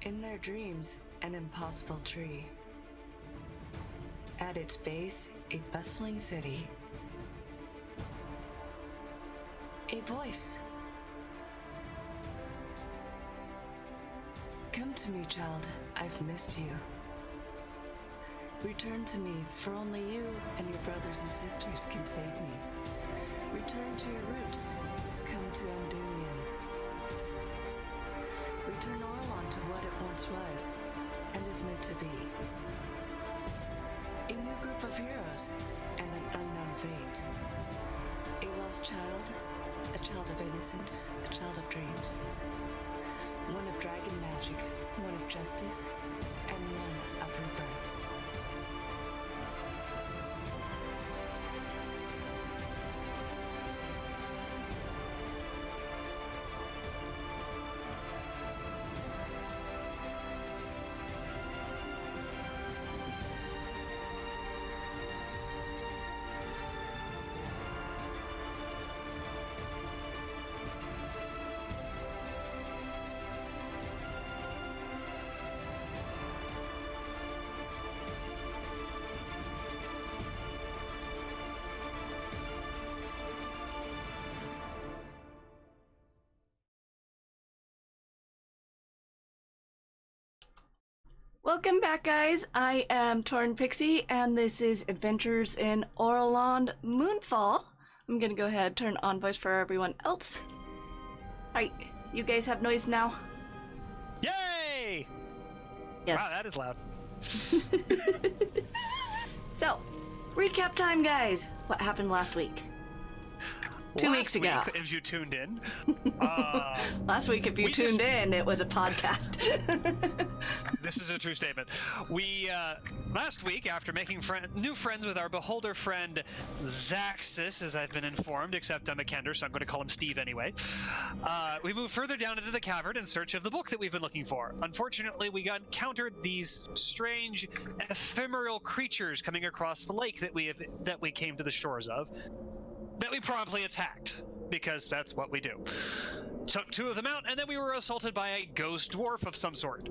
In their dreams, an impossible tree. At its base, a bustling city. A voice. Come to me, child. I've missed you. Return to me, for only you and your brothers and sisters can save me. Return to your roots. Come to Undunian. Return Orilond to what it once was, and is meant to be. A new group of heroes, and an unknown fate. A lost child, a child of innocence, a child of dreams. One of dragon magic, one of justice, and one of rebirth. Welcome back, guys. I am Torn Pixie, and this is Adventures in Orilond Moonfall. I'm gonna go ahead and turn on voice for everyone else. Alright, you guys have noise now? Yay! Yes. Wow, that is loud. So, recap time, guys. What happened last week? 2 weeks ago. Last week, if you tuned in. Last week, if you tuned in, it was a podcast. This is a true statement. We, last week, after making new friends with our beholder friend Zakxus, as I've been informed, except I'm a Kender, so I'm going to call him Steve anyway, we moved further down into the cavern in search of the book that we've been looking for. Unfortunately, we encountered these strange, ephemeral creatures coming across the lake that we came to the shores of, that we promptly attacked, because that's what we do. Took 2 of them out, and then we were assaulted by a ghost dwarf of some sort.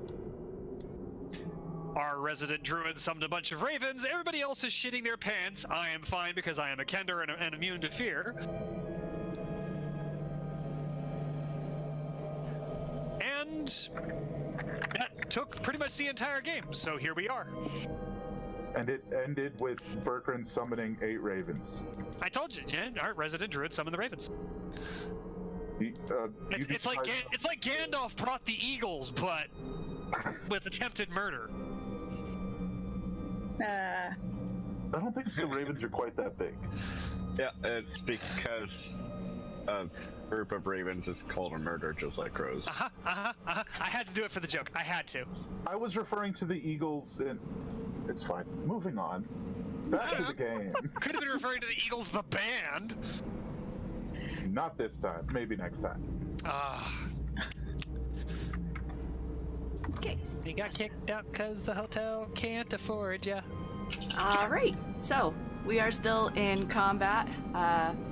Our resident druid summoned a bunch of ravens. Everybody else is shitting their pants. I am fine because I am a Kender and immune to fear. And that took pretty much the entire game, so here we are. And it ended with Berkrins summoning 8 ravens. I told you, yeah, our resident druid summoned the ravens. It's like Gandalf brought the eagles, but with attempted murder. I don't think the ravens are quite that big. Yeah, it's because a group of ravens is called a murder, just like crows. I had to do it for the joke. I had to. I was referring to the eagles in... It's fine. Moving on. Back to the game. Could have been referring to the Eagles, the band. Not this time. Maybe next time. Okay. You got kicked out because the hotel can't afford ya. Alright, so we are still in combat.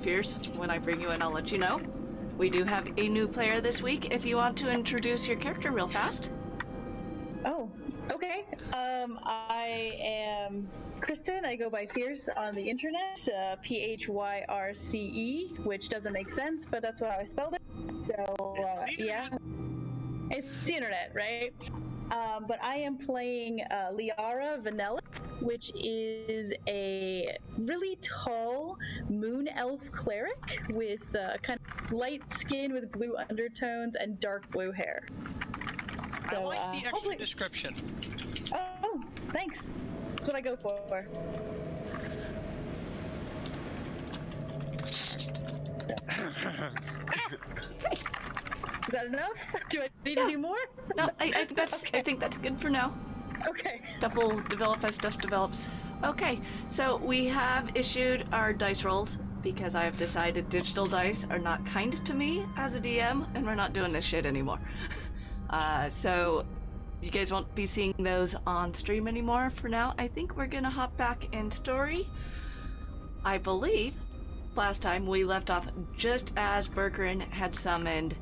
Fierce, when I bring you in, I'll let you know. We do have a new player this week. If you want to introduce your character real fast. Oh, okay. I am Kristen. I go by Fierce on the internet, Phyarce, which doesn't make sense, but that's how I spelled it. So, yeah. It's the internet, right? But I am playing Lyara Vanilla, which is a really tall moon elf cleric with kind of light skin with blue undertones and dark blue hair. So, I like the extra description. Oh, thanks. That's what I go for. Is that enough? Do I need to do more? No, I think that's good for now. Okay. Stuff will develop as stuff develops. Okay, so we have issued our dice rolls because I've decided digital dice are not kind to me as a DM, and we're not doing this shit anymore. So you guys won't be seeing those on stream anymore for now. I think we're gonna hop back in story. I believe last time we left off just as Berkrin had summoned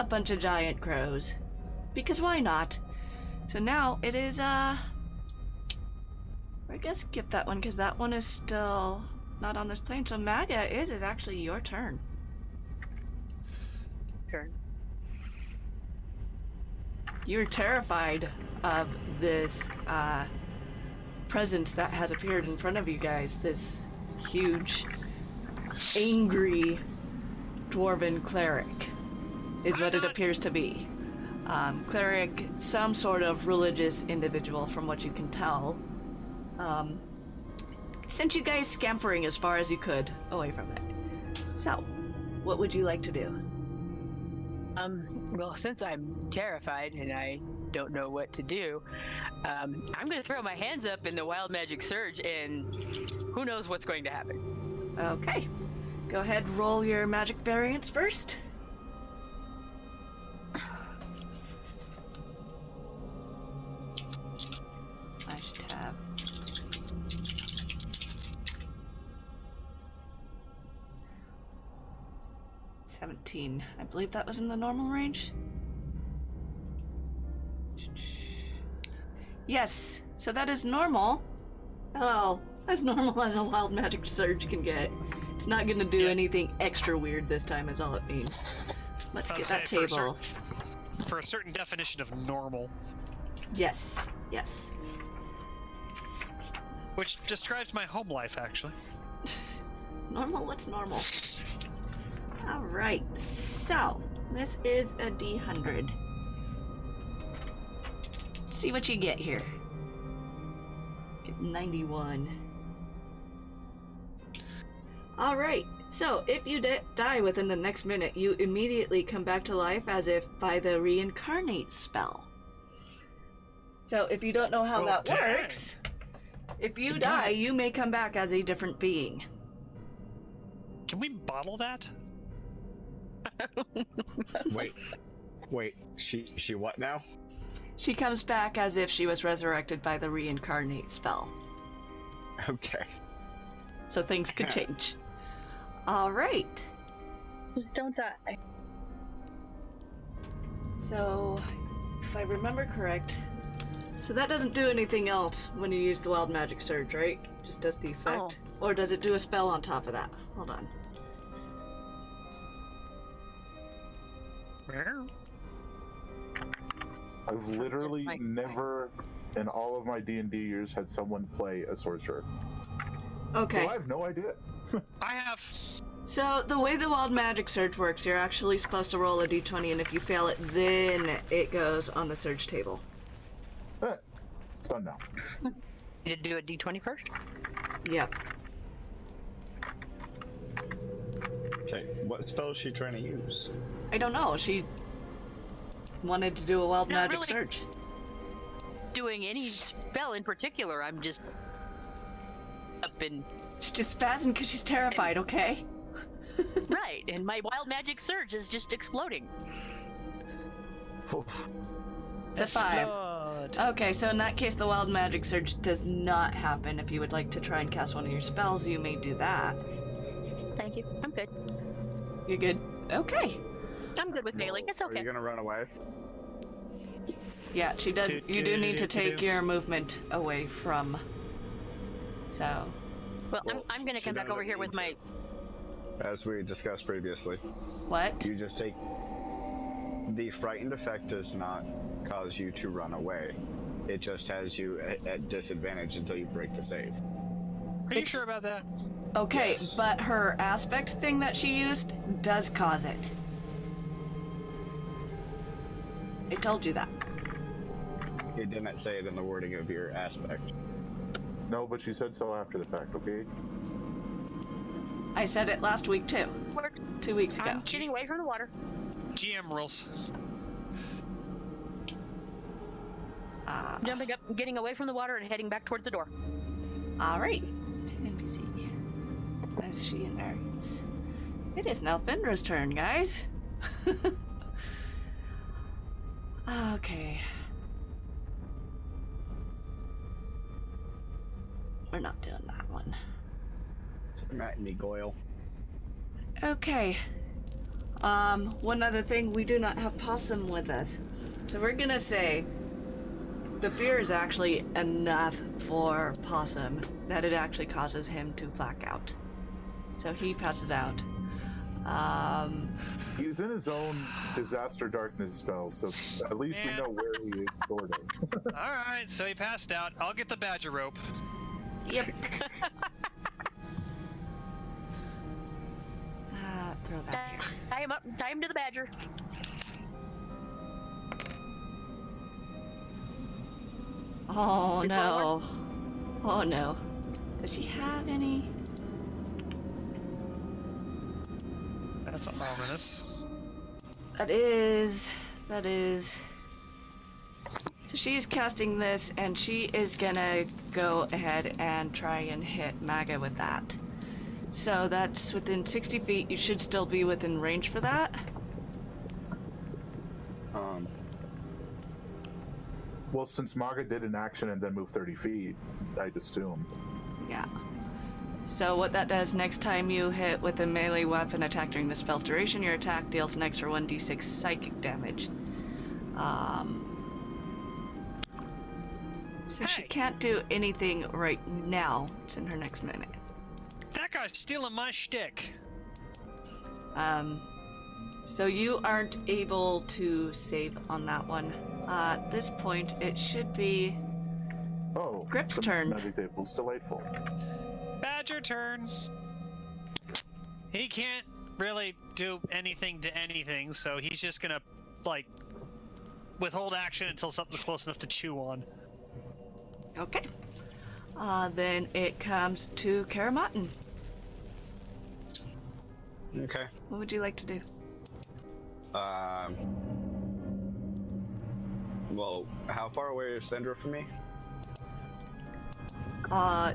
a bunch of giant crows. Because why not? So now it is, I guess skip that one, because that one is still not on this plane. So Maga, is actually your turn. Turn. You're terrified of this presence that has appeared in front of you guys. This huge, angry dwarven cleric is what it appears to be. Cleric, some sort of religious individual from what you can tell. Sent you guys scampering as far as you could away from it. So, what would you like to do? Well, since I'm terrified and I don't know what to do, I'm going to throw my hands up in the Wild Magic Surge, and who knows what's going to happen. Okay. Go ahead, roll your magic variance first. I should have... $17. I believe that was in the normal range. Yes, so that is normal. Well, as normal as a wild magic surge can get. It's not gonna do anything extra weird this time, is all it means. Let's get that table. For a certain definition of normal. Yes, yes. Which describes my home life, actually. Normal? What's normal? Alright, so this is a D100. See what you get here. Get 91. Alright, so if you die within the next minute, you immediately come back to life as if by the reincarnate spell. So if you don't know how that works, if you die, you may come back as a different being. Can we bottle that? Wait, she what now? She comes back as if she was resurrected by the reincarnate spell. Okay. So things could change. Alright. Just don't die. So, if I remember correct, so that doesn't do anything else when you use the Wild Magic Surge, right? Just does the effect? Oh. Or does it do a spell on top of that? Hold on. I've literally never, in all of my D&D years, had someone play a sorcerer. Okay. So I have no idea. I have. So the way the Wild Magic Surge works, you're actually supposed to roll a d20, and if you fail it, then it goes on the surge table. It's done now. You did do a d20 first? Yep. Okay, what spell is she trying to use? I don't know. She wanted to do a Wild Not Magic really. Surge. Doing any spell in particular, I'm just up in... She's just spazzing because she's terrified, okay? Right, and my Wild Magic Surge is just exploding. It's a 5. Okay, so in that case, the Wild Magic Surge does not happen. If you would like to try and cast one of your spells, you may do that. Thank you. I'm good. You're good? Okay. I'm good with failing. It's Are okay. you gonna run away? Yeah, she does. You do need to take your movement away from. So. Well, Well, I'm gonna she come back doesn't over here with need my... As we discussed previously, What? you just take... The frightened effect does not cause you to run away. It just has you at disadvantage until you break the save. Are you sure about that? Okay, Yes. but her aspect thing that she used does cause it. I told you that. It didn't say it in the wording of your aspect. No, but she said so after the fact, okay? I said it last week too. Work. 2 weeks ago. I'm getting away from the water. GM rules. Jumping up, getting away from the water, and heading back towards the door. Alright. NPC. As she inherits. It is now Thindra's turn, guys. Okay. We're not doing that one. Matinee Goyle. Okay. One other thing, we do not have Possum with us. So we're gonna say The fear is actually enough for Possum that it actually causes him to black out. So he passes out. He's in his own disaster darkness spell, so at least we know where he is, sort of. Alright, so he passed out. I'll get the badger rope. Yep. Throw that here. Tie him up. Tie him to the badger. Oh no. Oh no. Does she have any? That's ominous. That is. So she's casting this, and she is gonna go ahead and try and hit Maga with that. So that's within 60 feet. You should still be within range for that. Well, since Maga did an action and then moved 30 feet, I'd assume. Yeah. So what that does, next time you hit with a melee weapon attack during the spell's duration, your attack deals an extra 1d6 psychic damage. So she can't do anything right now. It's in her next minute. That guy's stealing my shtick. So you aren't able to save on that one. At this point, it should be Oh, Grip's the turn. Magic table's delightful. Badger turn. He can't really do anything to anything, so he's just gonna, like, withhold action until something's close enough to chew on. Okay. Then it comes to Caramottin. Okay. What would you like to do? Well, how far away is Thindra from me?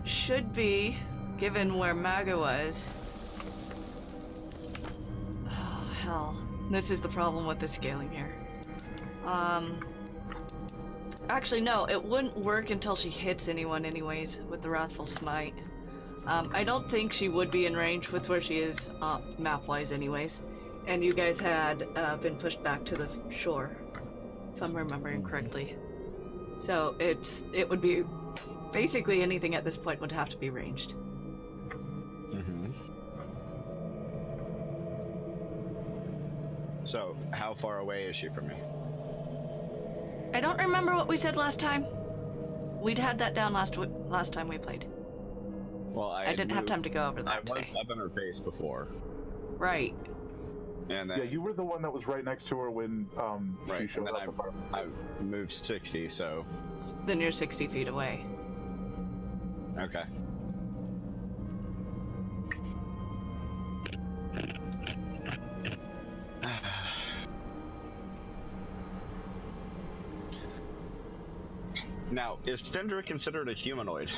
Should be, given where Maga was. Oh, hell. This is the problem with the scaling here. Actually, no, it wouldn't work until she hits anyone anyways, with the Wrathful Smite. I don't think she would be in range with where she is, map-wise anyways. And you guys had, been pushed back to the shore, if I'm remembering correctly. So it would be, basically anything at this point would have to be ranged. Mm-hmm. So, how far away is she from me? I don't remember what we said last time. We'd had that down last time we played. Well, I didn't have time to go over that I today. was up in her face before. Right. And then, Yeah, you were the one that was right next to her when she right, showed and then up. I moved 60, so... Then you're 60 feet away. Okay. Now, is Thindra considered a humanoid?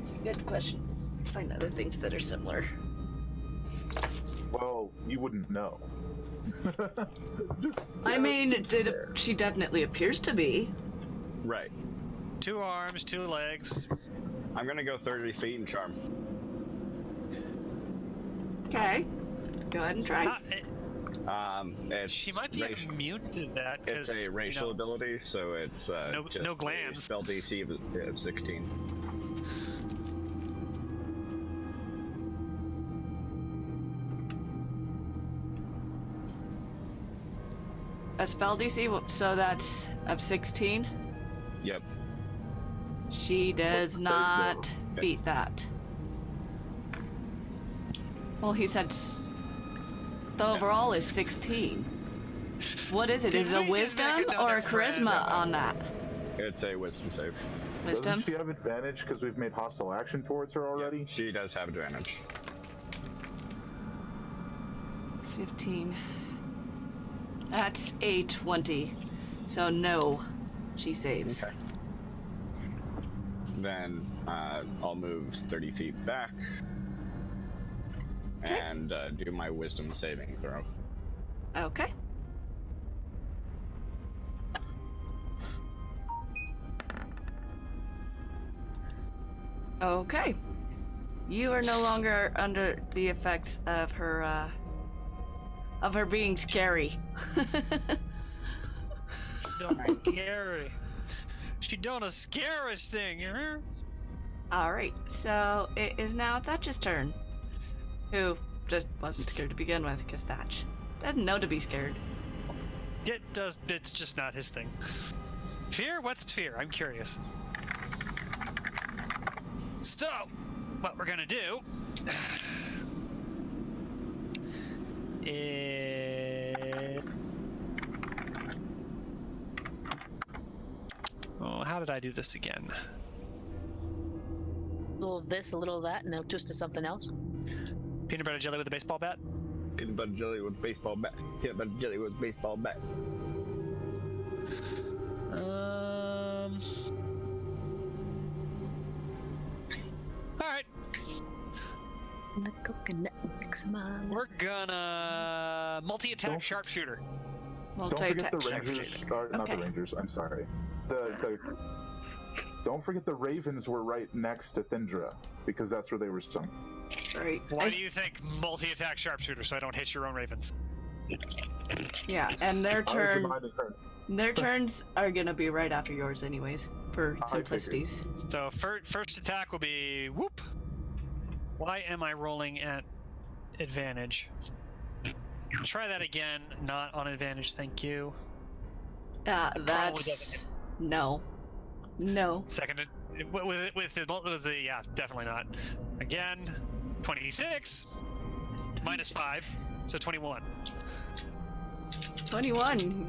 It's a good question. Find other things that are similar. Well, you wouldn't know. I mean, she definitely appears to be. Right. 2 arms, 2 legs. I'm gonna go 30 feet and charm. Okay. Go ahead and try. It's She might be immune to that. It's a racial ability, so it's just no glands. A spell DC of 16. A spell DC, so that's of 16. Yep. She does What's the save, not though? beat that. Well, he said the overall is 16. What is it? Is it a Did we just make wisdom another or a charisma friend? on that? It's a wisdom save. Wisdom? Doesn't she have advantage because we've made hostile action towards her already? She does have advantage. 15. That's a 20. So no, she saves. Okay. Then I'll move 30 feet back and do my wisdom saving throw. Okay. Okay. You are no longer under the effects of her of her being scary. Don't scary. She done a scarish thing. Alright, so it is now Thatch's turn. Who just wasn't scared to begin with, because Thatch doesn't know to be scared. It's just not his thing. Fear? What's fear? I'm curious. So, what we're gonna do is... Oh, how did I do this again? A little of this, a little of that, and then twist to something else. Peanut butter jelly with a baseball bat? Peanut butter jelly with baseball bat. Peanut butter jelly with baseball bat. Alright. The coconut mix mine. We're gonna multi-attack Don't- sharpshooter. Don't forget the Multi-attack Rangers. sharpshooter. Not the Okay. Rangers. I'm sorry. The Don't forget the Ravens were right next to Thindra because that's where they were sung. Right. Why do you think multi-attack sharpshooter so I don't hit your own ravens? Yeah, and I was reminding her. their turns are gonna be right after yours anyways, for figured. simplicity's. So first attack will be whoop. Why am I rolling at advantage? Try that again. Not on advantage. Thank you. That's doesn't no. Second with the yeah, definitely not. Again, 26 minus 5, so 21. 21.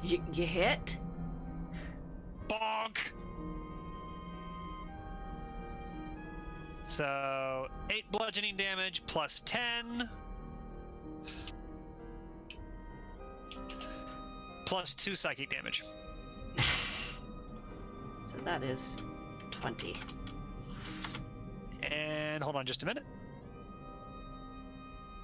You hit? Bonk. So 8 bludgeoning damage plus 10. Plus 2 psychic damage. So that is 20. And hold on just a minute.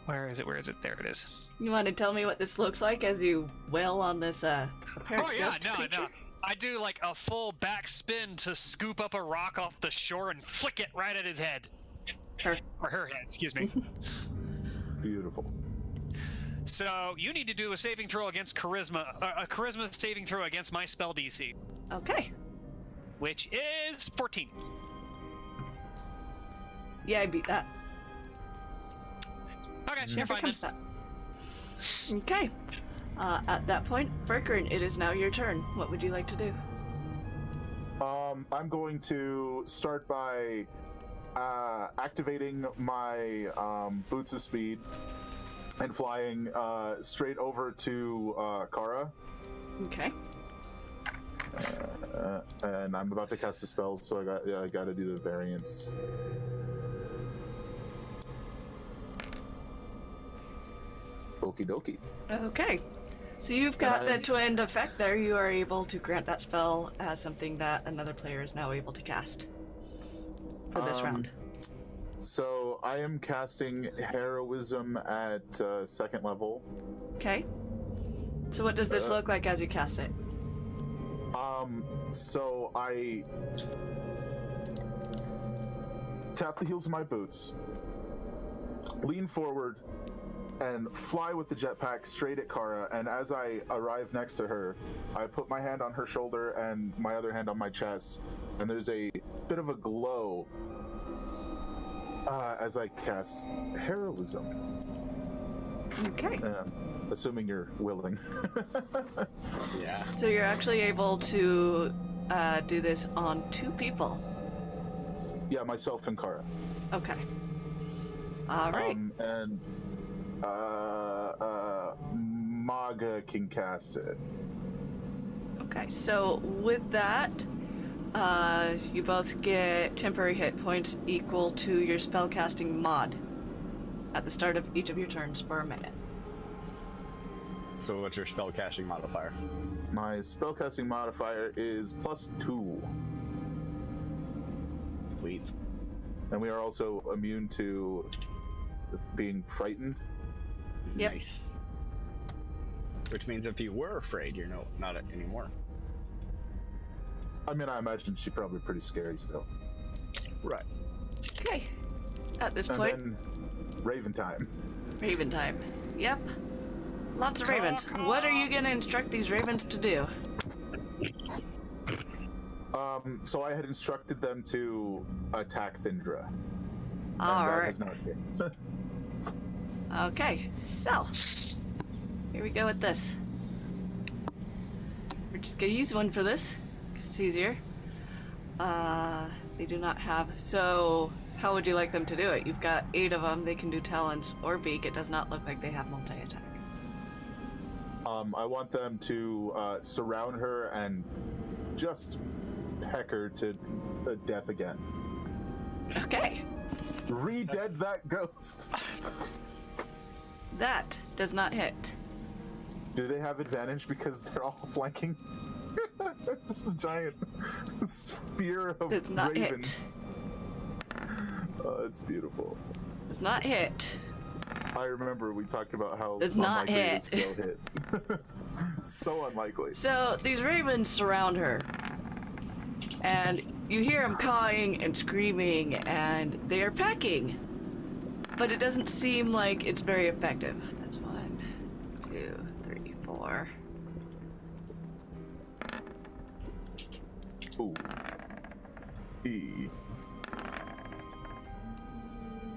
Where is it? There it is. You want to tell me what this looks like as you wail on this apparent Oh yeah, ghost no. creature? I do like a full back spin to scoop up a rock off the shore and flick it right at his head. Her. Or her head, excuse me. Beautiful. So you need to do a saving throw against charisma, a charisma saving throw against my spell DC, Okay. which is 14. Yeah, I beat that. Okay, She you're never fine comes then. that. Okay. At that point, Berkrins, it is now your turn. What would you like to do? I'm going to start by activating my boots of speed and flying straight over to Kara. Okay. And I'm about to cast a spell, so I got to do the variance. Okie dokie. Okay. So you've got And I- the twinned effect there. You are able to grant that spell as something that another player is now able to cast for this round. So I am casting Heroism at 2nd level. Okay. So what does this look like as you cast it? So I tap the heels of my boots, lean forward, and fly with the jetpack straight at Kara. And as I arrive next to her, I put my hand on her shoulder and my other hand on my chest, and there's a bit of a glow as I cast Heroism. Okay. Assuming you're willing. Yeah. So you're actually able to do this on 2 people. Yeah, myself and Kara. Okay. All right. And Maga can cast it. Okay. So with that, you both get temporary hit points equal to your spellcasting mod at the start of each of your turns for a minute. So what's your spell casting modifier? My spellcasting modifier is +2. Sweet. And we are also immune to being frightened. Yep. Nice. Which means if you were afraid, you're not anymore. I mean, I imagine she's probably pretty scary still. Right. Okay. At this And point, then Raven time. Raven time. Yep. Lots of ravens. What are you gonna instruct these ravens to do? So I had instructed them to attack Thindra. All and that right. has not changed. Okay, so here we go with this. We're just gonna use one for this because it's easier. They do not have. So, how would you like them to do it? You've got 8 of them. They can do talons or beak. It does not look like they have multi-attack. I want them to surround her and just peck her to death again. Okay, Re-dead that ghost. that does not hit. Do they have advantage because they're all flanking? Just a giant sphere of Does not hit. ravens. It's beautiful. Does not hit. I remember we talked about how Does not unlikely it hit. is still hit. So unlikely. So these ravens surround her, and you hear them cawing and screaming, and they are pecking, but it doesn't seem like it's very effective. That's 1, 2, 3, 4. Ooh. E.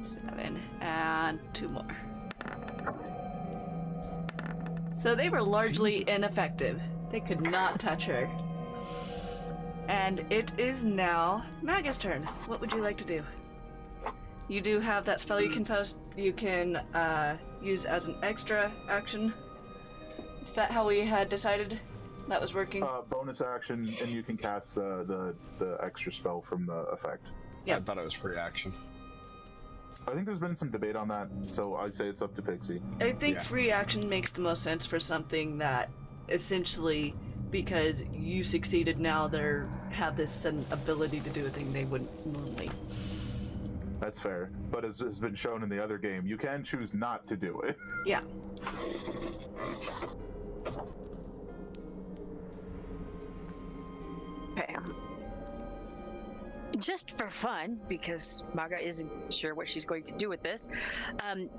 7, and 2 more. So they were largely Jesus. ineffective. They could not touch her. And it is now Maga's turn. What would you like to do? You do have that spell you can use as an extra action. Is that how we had decided that was working? Bonus action, and you can cast the extra spell from the effect. Yep. I thought it was free action. I think there's been some debate on that, so I'd say it's up to Pixie. I think Yeah. free action makes the most sense for something that essentially, because you succeeded now, they have this sudden ability to do a thing they wouldn't normally. That's fair, but as has been shown in the other game, you can choose not to do it. Yeah. Bam. Just for fun, because Maga isn't sure what she's going to do with this, and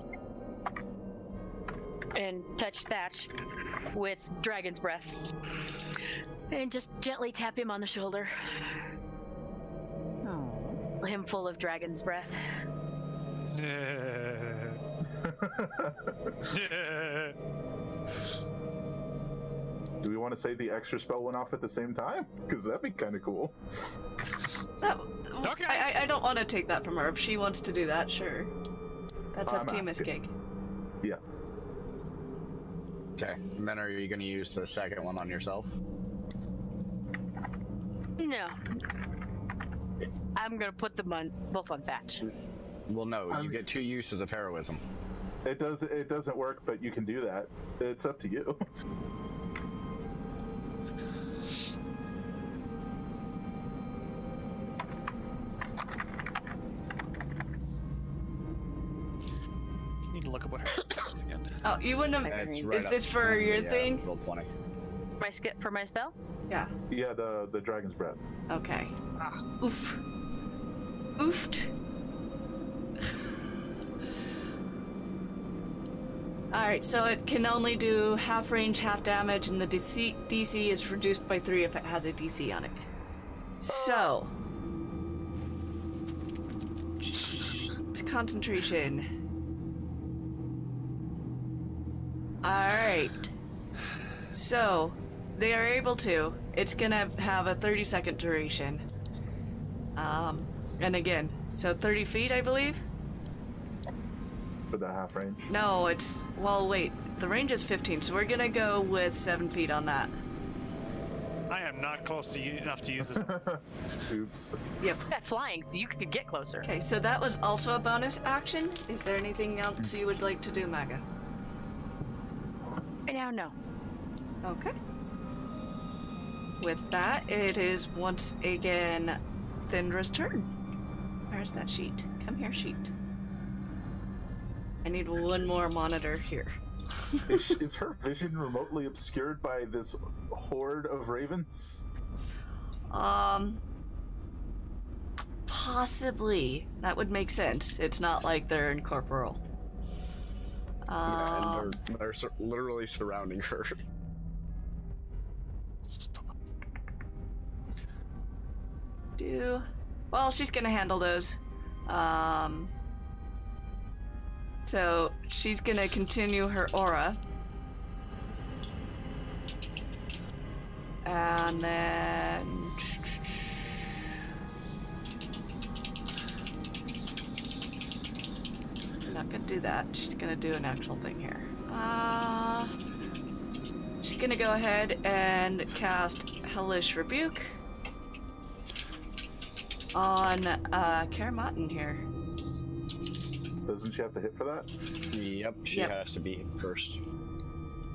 touch Thatch with Dragon's Breath. And just gently tap him on the shoulder. Him full of Dragon's Breath. Do we want to say the extra spell went off at the same time? Because that'd be kind of cool. Okay. I don't want to take that from her. If she wants to do that, sure. That's up I'm to you, Miss asking. Gig. Yeah. Okay, and then are you going to use the second one on yourself? No. I'm gonna put them on both on Thatch. Well, no, you get 2 uses of heroism. It doesn't work, but you can do that. It's up to you. Need to look up what her is again. Oh, you wouldn't have. It's right Is up this for on your the, thing? Roll 20. My skip for my spell? Yeah. Yeah, the Dragon's Breath. Okay. Oof. Oofed. Alright, so it can only do half range, half damage, and the DC is reduced by 3 if it has a DC on it. So. Concentration. Alright. So, they are able to. It's gonna have a 30-second duration. And again, so 30 feet, I believe? For the half range. No, it's... Well, wait. The range is 15, so we're gonna go with 7 feet on that. I am not close to enough to use this. Oops. Yep. Yeah, flying, so you could get closer. Okay, so that was also a bonus action. Is there anything else you would like to do, Maga? Right now, no. Okay. With that, it is once again Thindra's turn. Where's that sheet? Come here, sheet. I need one more monitor here. Is her vision remotely obscured by this horde of ravens? Possibly. That would make sense. It's not like they're incorporeal. Yeah, and they're literally surrounding her. Well, she's gonna handle those. So she's gonna continue her aura. And then... I'm not gonna do that. She's gonna do an actual thing here. She's gonna go ahead and cast Hellish Rebuke on Caramottin here. Doesn't she have to hit for that? Yep, she has to be hit first.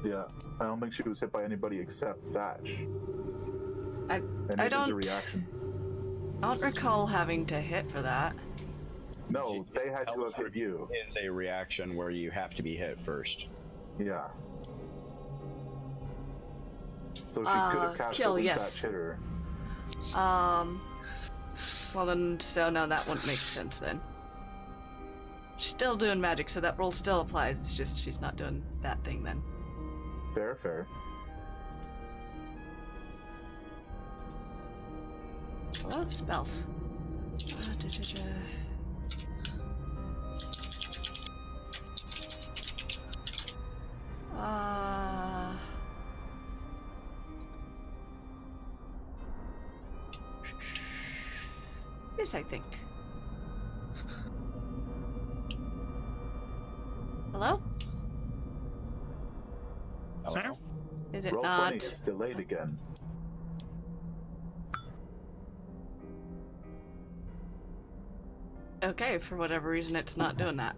Yeah, I don't think she was hit by anybody except Thatch. I Is a reaction. I don't recall having to hit for that. No, they had to have hit you. It's a reaction where you have to be hit first. Yeah. So she could have cast kill, it when yes. Thatch hit her. Well then, so no, that wouldn't make sense then. She's still doing magic, so that rule still applies. It's just she's not doing that thing then. Fair, fair. Oh, spells. This, I think. Hello? Hello? Is it Roll not? 20 is delayed again. Okay, for whatever reason, it's not doing that.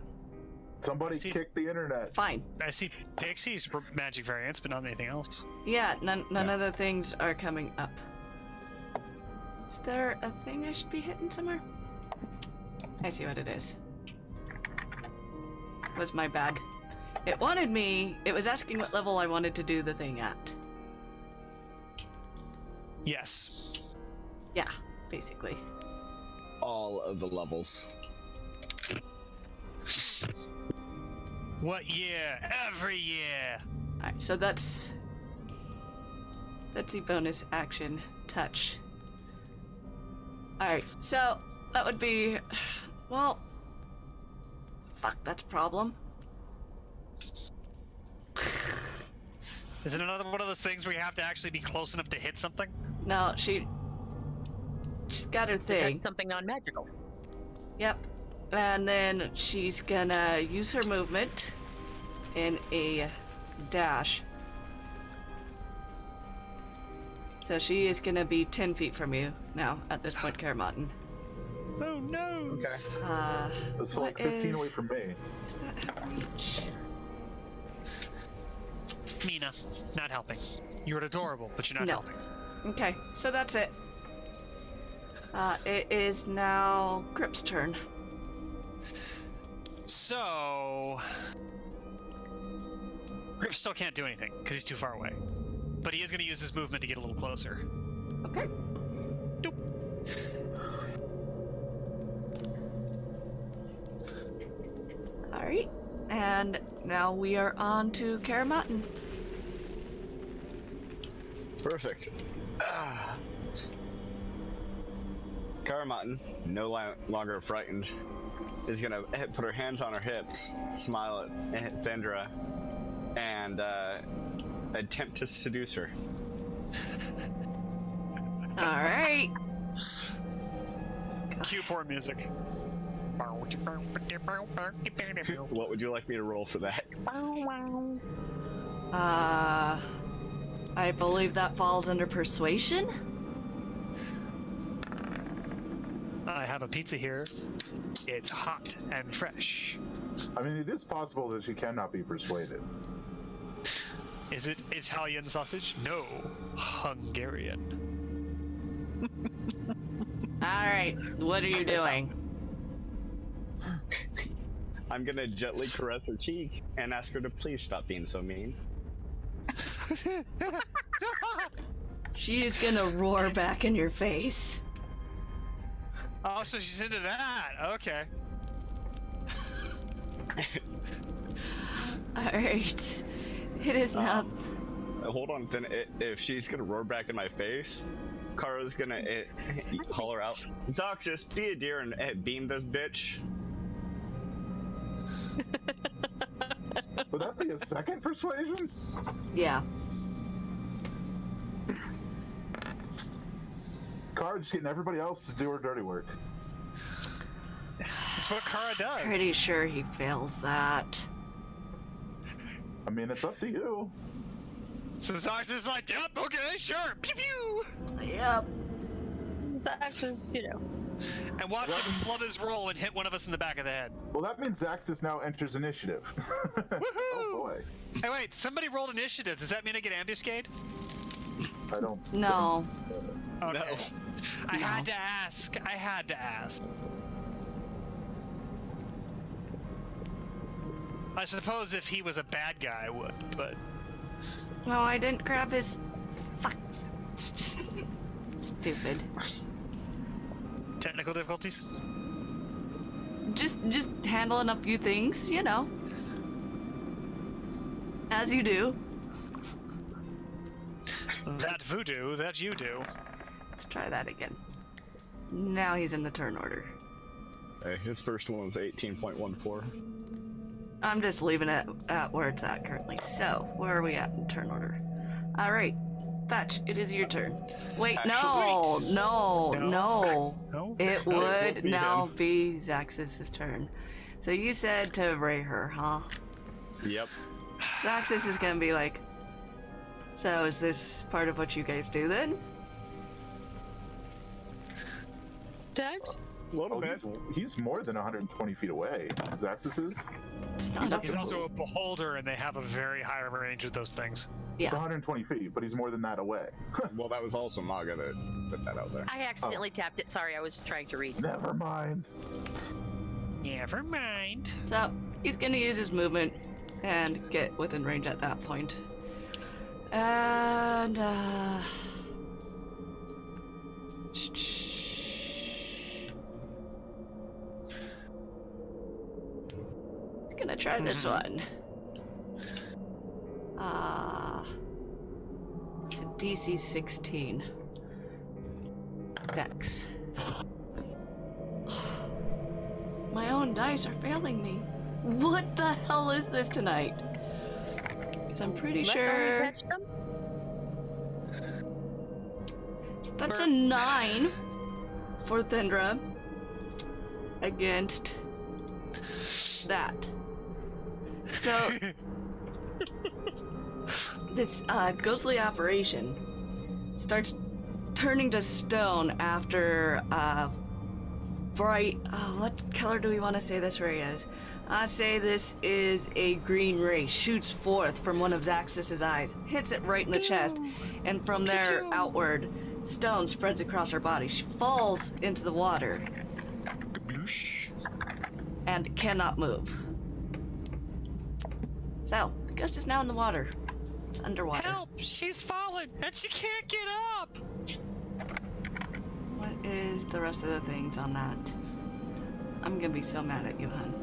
Somebody kicked the internet. Fine. I see pixies for magic variants, but not anything else. Yeah, none of the things are coming up. Is there a thing I should be hitting somewhere? I see what it is. Was my bad. It was asking what level I wanted to do the thing at. Yes. Yeah, basically. All of the levels. What year? Every year! Alright, so that's the bonus action touch. Alright, so that would be, well, fuck, that's a problem. Is it another one of those things where you have to actually be close enough to hit something? No, she's got her thing. Something non-magical. Yep. And then she's gonna use her movement in a dash. So she is gonna be 10 feet from you now at this point, Caramottin. Oh no! Okay. That's like 15 away from me. Does that have reach? Mina, not helping. You're adorable, but you're not No. helping. Okay, so that's it. It is now Grip's turn. So... Grip still can't do anything, because he's too far away. But he is going to use his movement to get a little closer. Okay. Doop. Alright. And now we are on to Caramottin. Perfect. Caramottin, no longer frightened, is gonna put her hands on her hips, smile at Thindra, and attempt to seduce her. Alright. Cue porn music. What would you like me to roll for that? I believe that falls under persuasion? I have a pizza here. It's hot and fresh. I mean, it is possible that she cannot be persuaded. Is it Italian sausage? No, Hungarian. Alright, what are you doing? I'm gonna gently caress her cheek and ask her to please stop being so mean. She is gonna roar back in your face. Oh, so she's into that. Okay. Alright. It is now. Hold on, then if she's gonna roar back in my face, Kara's gonna holler out, Zakxus, be a deer and beam this bitch. Would that be a second persuasion? Yeah. Kara just getting everybody else to do her dirty work. That's what Kara does. Pretty sure he fails that. I mean, it's up to you. So Zakxus is like, yep, okay, sure. Pew pew. Yep. Zakxus, you know. And watch him flub his roll and hit one of us in the back of the head. Well, that means Zakxus now enters initiative. Oh boy. Hey, wait, somebody rolled initiative. Does that mean I get ambuscade? I don't. No. Okay. No. I had to ask. I had to ask. I suppose if he was a bad guy, I would, but... No, I didn't grab his. Fuck. Stupid. Technical difficulties? Just handling a few things, you know. As you do. That voodoo, that you do. Let's try that again. Now he's in the turn order. Hey, his first one was 18.14. I'm just leaving it at where it's at currently. So, where are we at in turn order? Alright. Thatch, it is your turn. Wait, no! No. It would now be Zakxus' turn. So you said to ray her, huh? Yep. Zakxus is gonna be like, so is this part of what you guys do then? Dax? A little bit. He's more than 120 feet away. Zakxus is? It's not up He's to also a beholder, and they have a very high range of those things. It's Yeah. 120 feet, but he's more than that away. Well, that was also Maga that put that out there. I accidentally tapped it. Sorry, I was trying to read. Never mind. Never mind. So he's gonna use his movement and get within range at that point. And he's gonna try this one. It's a DC 16. Dex. My own dice are failing me. What the hell is this tonight? Because I'm pretty sure that's a 9 for Thindra against that. So this ghostly apparition starts turning to stone after bright. What color do we want to say this ray is? I say this is a green ray. Shoots forth from one of Zakxus's eyes, hits it right in the chest, and from there outward, stone spreads across her body. She falls into the water and cannot move. So the ghost is now in the water. It's underwater. Help! She's fallen, and she can't get up! What is the rest of the things on that? I'm gonna be so mad at you, hun.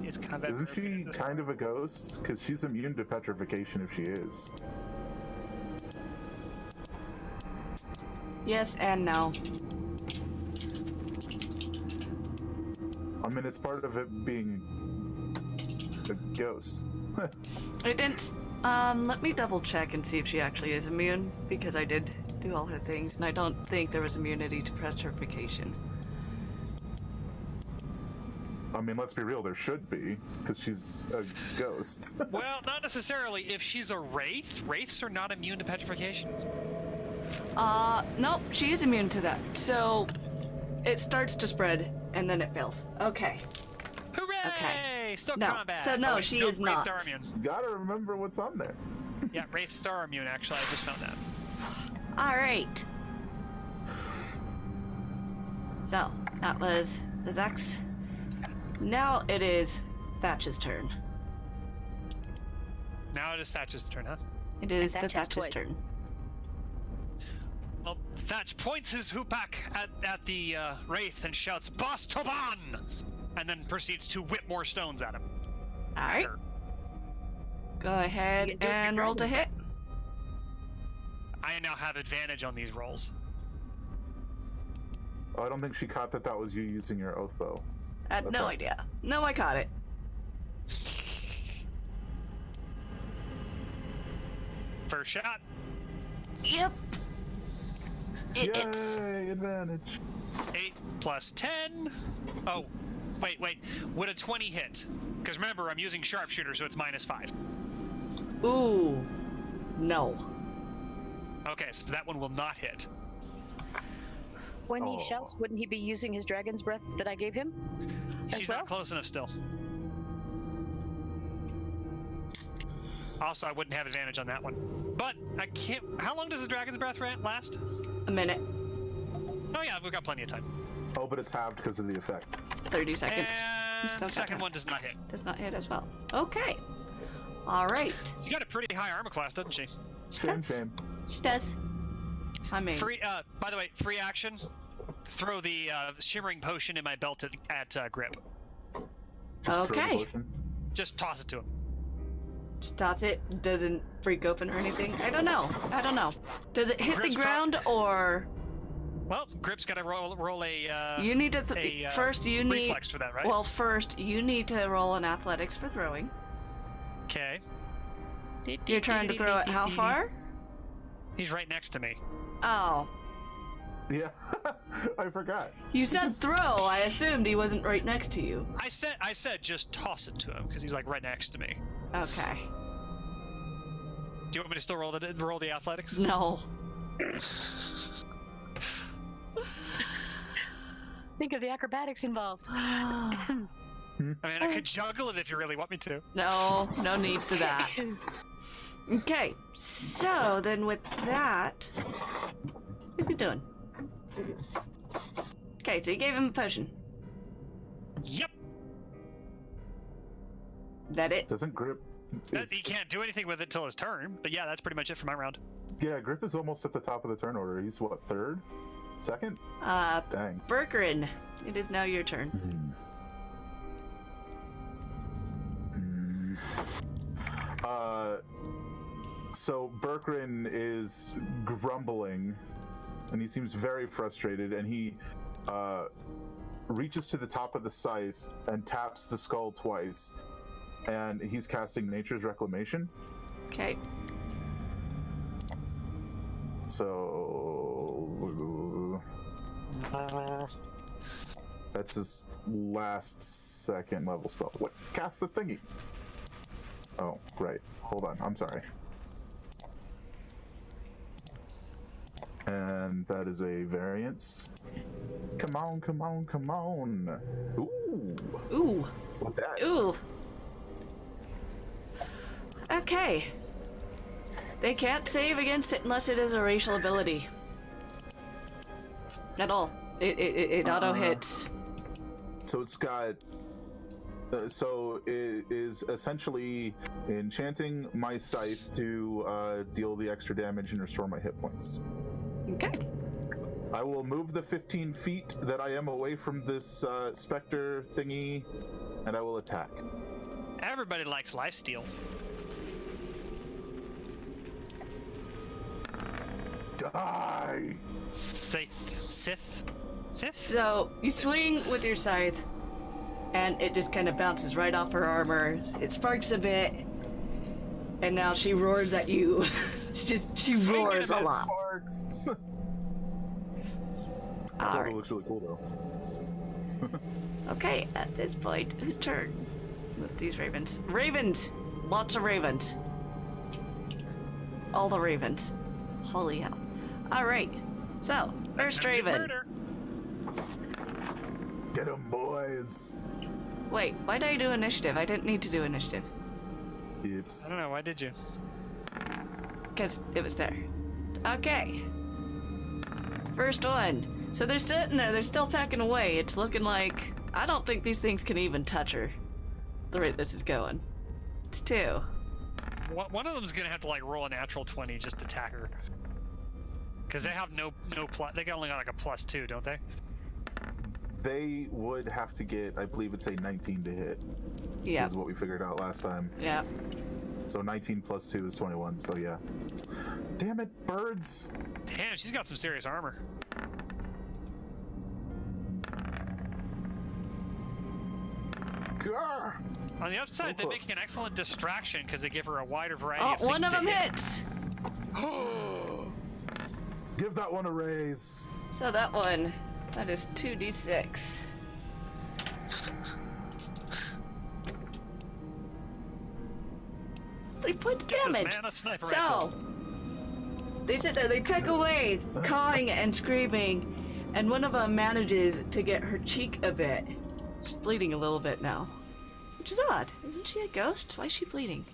It's kind of Isn't she kind of a ghost? Because she's immune to petrification if she is. Yes and no. I mean, it's part of it being a ghost. It didn't. Let me double check and see if she actually is immune, because I did do all her things, and I don't think there was immunity to petrification. I mean, let's be real, there should be, because she's a ghost. Well, not necessarily. If she's a wraith, wraiths are not immune to petrification. Nope, she is immune to that. So it starts to spread, and then it fails. Okay. Hooray! Okay. Still No. combat. So no, wait, she no, is wraiths not. are immune. Gotta remember what's on there. Yeah, wraiths are immune, actually. I just found that. Alright. So, that was the Zax. Now it is Thatch's turn. Now it is Thatch's turn, huh? It is the Thatch has Thatch's toy. turn. Well, Thatch points his hoopak at the wraith and shouts, "Boss Toban!" and then proceeds to whip more stones at him. All right. Go ahead and roll to hit. I now have advantage on these rolls. Oh, I don't think she caught that was you using your oath bow. I had no idea. No, I caught it. First shot. Yep. It's Yay, advantage. 8 plus 10. Oh, wait. Would a 20 hit? Because remember, I'm using sharpshooter, so it's -5. ooh, no. Okay, so that one will not hit. When he shouts, wouldn't he be using his dragon's breath that I gave him? She's not close enough still. Also, I wouldn't have advantage on that one. But I can't. How long does the dragon's breath last? A minute. Oh yeah, we've got plenty of time. Oh, but it's halved because of the effect. 30 seconds. And Still got second time. one does not hit. Does not hit as well. Okay. All right. She got a pretty high armor class, doesn't she? Shame. She does. I mean, Free. By the way, free action. Throw the shimmering potion in my belt at Grip. Just throw the Okay. potion. Just toss it to him. just toss it. Doesn't freak open or anything. I don't know. Does it hit the Grip's ground or? Well, Grip's got to roll a. You need to first. You need reflex for that, right? Well, first you need to roll an athletics for throwing. Okay. You're trying to throw it how far? He's right next to me. Oh, Yeah, I forgot. you said throw. I assumed he wasn't right next to you. I said just toss it to him because he's like right next to me. Okay. Do you want me to still roll the athletics? No. Think of the acrobatics involved. I mean, I could juggle it if you really want me to. No need for that. Okay, so then with that, what's he doing? Okay, so you gave him a potion. Yep. That it? Doesn't Grip? He can't do anything with it till his turn. But yeah, that's pretty much it for my round. Yeah, Grip is almost at the top of the turn order. He's what, third? Second? Dang. Berkrin, it is now your turn. So Berkrin is grumbling, and he seems very frustrated, and he reaches to the top of the scythe and taps the skull twice, and he's casting Nature's Reclamation. Okay. So that's his last second level spell. What? Cast the thingy. Oh, right. Hold on. I'm sorry. And that is a variance. Come on, come on, come on. Ooh. What that? Ooh. Okay. They can't save against it unless it is a racial ability. At all. It auto hits. So it's got. So it is essentially enchanting my scythe to deal the extra damage and restore my hit points. Okay. I will move the 15 feet that I am away from this specter thingy, and I will attack. Everybody likes lifesteal. Die! Sith? So you swing with your scythe, and it just kind of bounces right off her armor. It sparks a bit, and now she roars at you. she roars a lot. Sparks. All It right. looks really cool though. Okay, at this point, whose turn? With these ravens. Ravens! Lots of ravens. All the ravens. Holy hell. Alright, so, first raven. Get 'em, boys. Wait, why did I do initiative? I didn't need to do initiative. Yips. I don't know, why did you? Because it was there. Okay. First one. So they're sitting there, they're still packing away. It's looking like, I don't think these things can even touch her. The rate this is going. It's 2. One of them's gonna have to like roll a natural 20 just to attack her. Because they have no plus. They only got like a +2, don't they? they would have to get, I believe it's a 19 to hit. Yeah. Is what we figured out last time. Yeah. So 19 plus 2 is 21, so yeah. Damn it, birds! Damn, she's got some serious armor. Grr! On the upside, So they make close. an excellent distraction because they give her a wider variety Oh, of things one of to them hit. hits. Give that one a raise. So that one, that is 2d6. Three points Give this damage. man a sniper So, rifle. they sit there, they peck away, cawing and screaming, and one of them manages to get her cheek a bit. She's bleeding a little bit now. Which is odd. Isn't she a ghost? Why is she bleeding?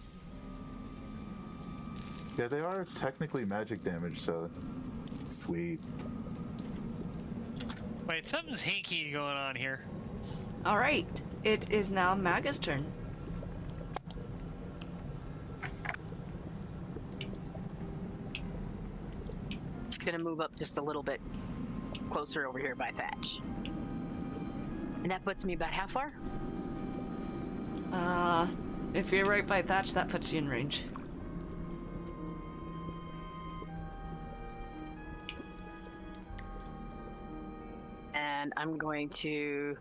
Yeah, they are technically magic damage, so sweet. Wait, something's hinky going on here. Alright, it is now Maga's turn. Just gonna move up just a little bit closer over here by Thatch. And that puts me about how far? If you're right by Thatch, that puts you in range. And I'm going to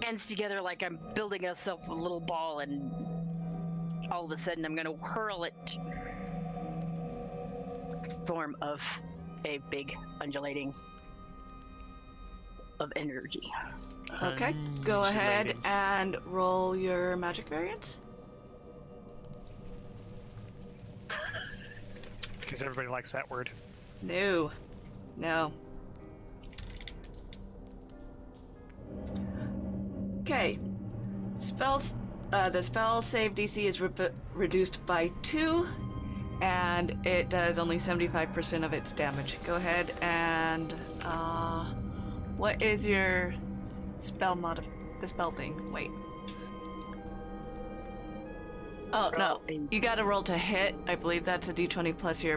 hands together like I'm building myself a little ball, and all of a sudden I'm going to hurl it form of a big undulating of energy. Okay, go ahead and roll your magic variance. Because everybody likes that word. No. No. Okay. The spell save DC is reduced by 2, and it does only 75% of its damage. Go ahead and what is your spell the spell thing? Wait. Oh no, you gotta roll to hit. I believe that's a d20 plus your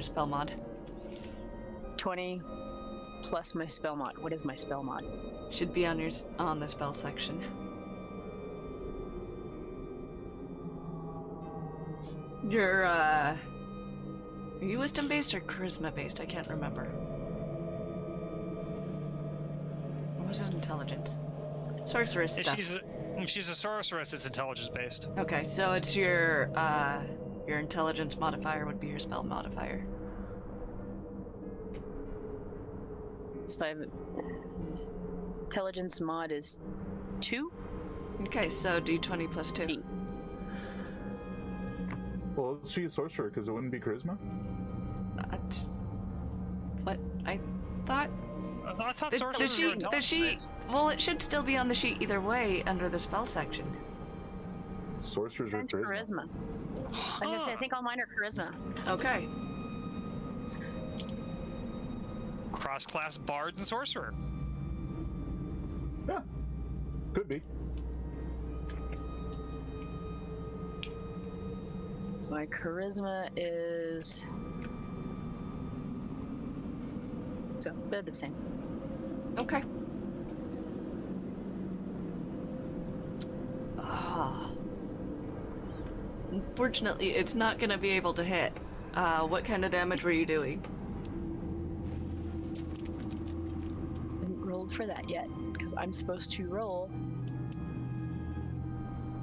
spell mod. 20 plus my spell mod. What is my spell mod? Should be on the spell section. You're are you wisdom based or charisma based? I can't remember. Or was it intelligence? Sorceress If stuff. she's a sorceress, it's intelligence based. Okay, so it's your intelligence modifier would be your spell modifier. Intelligence mod is 2. Okay, so d20 plus 2. 8. Well, is she a sorcerer? Because it wouldn't be charisma? That's what I thought. I thought The sorcerers were sheet, intelligence based. well, it should still be on the sheet either way under the spell section. Sorcerers are And charisma. charisma. I was gonna say, I think all mine are charisma. Okay. Cross-class bard and sorcerer. Yeah, could be. My charisma is... So, they're the same. Okay. Unfortunately, it's not going to be able to hit. What kind of damage were you doing? I haven't rolled for that yet, because I'm supposed to roll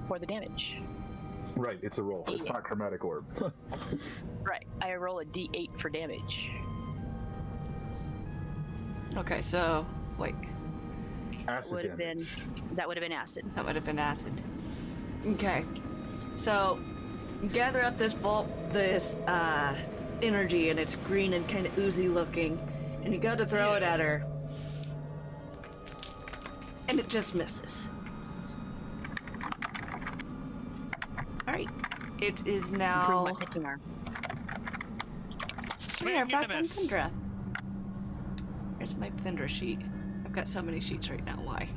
for the damage. Right, it's a roll. It's not chromatic orb. Right, I roll a d8 for damage. Okay, so wait, Acid Would have been damage. that would have been acid. that would have been acid. Okay, so gather up this energy, and it's green and kind of oozy looking, and you go to throw it at her, and it just misses. All right, it is now. Improve my hitting arm. Come here, back on Thindra. Here's my Thindra sheet. I've got so many sheets right now, why?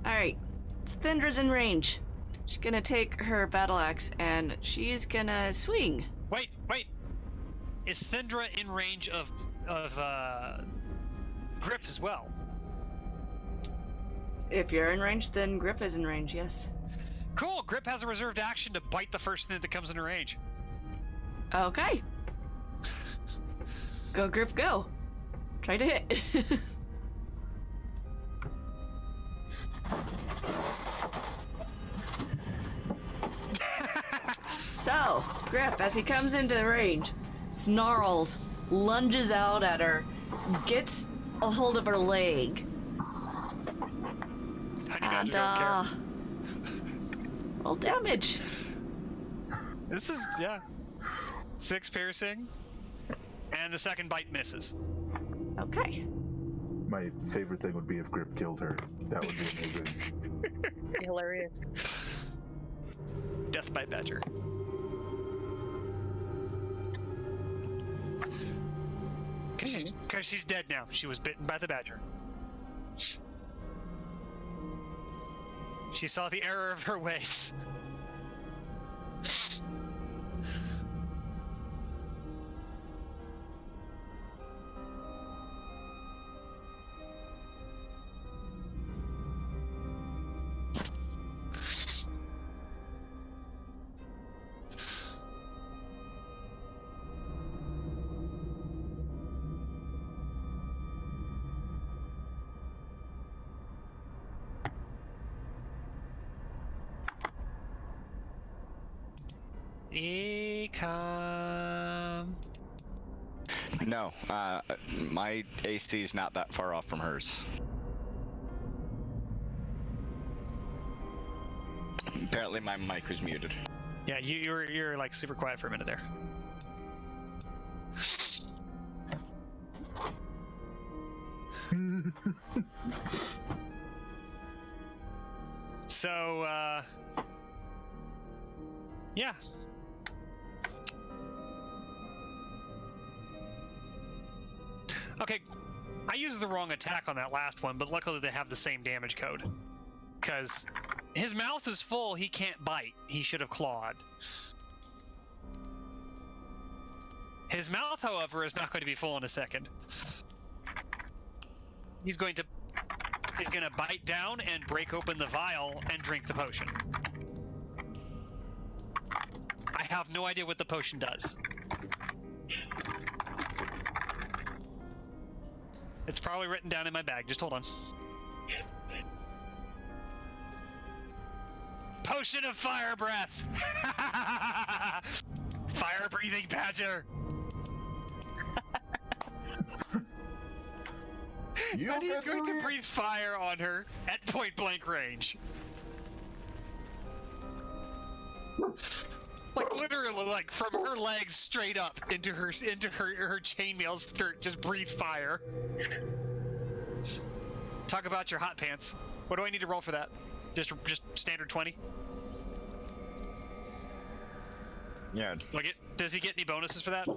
Alright, Thindra's in range. She's gonna take her battle axe and she's gonna swing. Wait. Is Thindra in range of Grip as well. If you're in range, then Grip is in range, yes. Cool. Grip has a reserved action to bite the first thing that comes in range. Okay. Go, Grip, go. Try to hit. So, Grip, as he comes into range, snarls, lunges out at her, gets a hold of her leg, and roll damage. This is, yeah. 6 piercing, and the second bite misses. Okay. My favorite thing would be if Grip killed her. That would be amazing. Hilarious. Death by Badger. Because she's dead now. She was bitten by the badger. She saw the error of her ways. Ecom. No, my AC is not that far off from hers. Apparently my mic was muted. Yeah, you're like super quiet for a minute there. So, yeah. Okay, I used the wrong attack on that last one, but luckily they have the same damage code. Because his mouth is full, he can't bite. He should have clawed. His mouth, however, is not going to be full in a second. He's going to bite down and break open the vial and drink the potion. I have no idea what the potion does. It's probably written down in my bag. Just hold on. Potion of fire breath! Fire breathing badger! And he's going to breathe fire on her at point blank range. Like literally, like from her legs straight up into her chainmail skirt, just breathe fire. Talk about your hot pants. What do I need to roll for that? Just standard 20? Yeah. It's... Does he get any bonuses for that?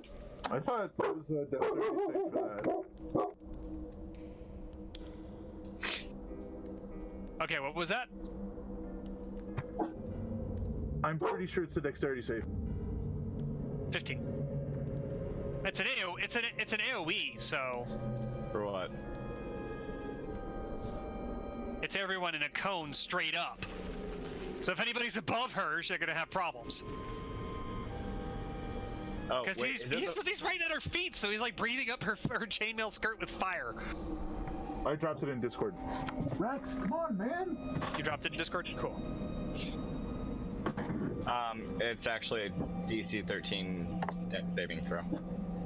I thought it was definitely safe for that. Okay, what was that? I'm pretty sure it's a dexterity save. 15. It's an AoE, so. For what? It's everyone in a cone straight up. So if anybody's above her, they're gonna have problems. Oh, because he's right at her feet, so he's like breathing up her chainmail skirt with fire. I dropped it in Discord. Rex, come on, man! You dropped it in Discord? Cool. It's actually a DC 13 dex saving throw.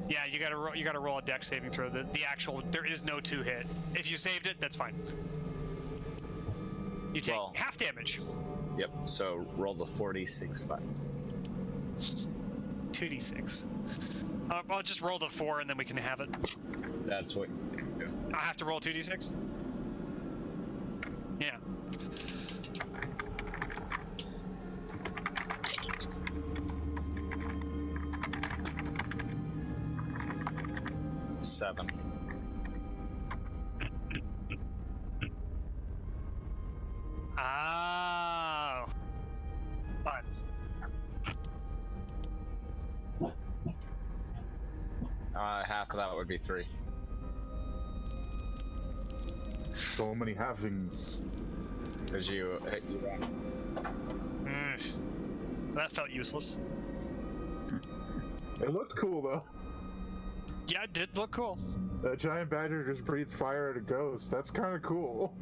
Yeah, you gotta roll a dex saving throw. The actual, there is no 2-hit. If you saved it, that's fine. You take half damage. Yep, so roll the 46 5. 2d6. I'll just roll the 4 and then we can have it. That's what you do. I have to roll 2d6? Yeah. Seven. Oh. Fun. Half of that would be 3. so many halvings. Because you That felt useless. It looked cool though. Yeah, it did look cool. A giant badger just breathed fire at a ghost. That's kind of cool.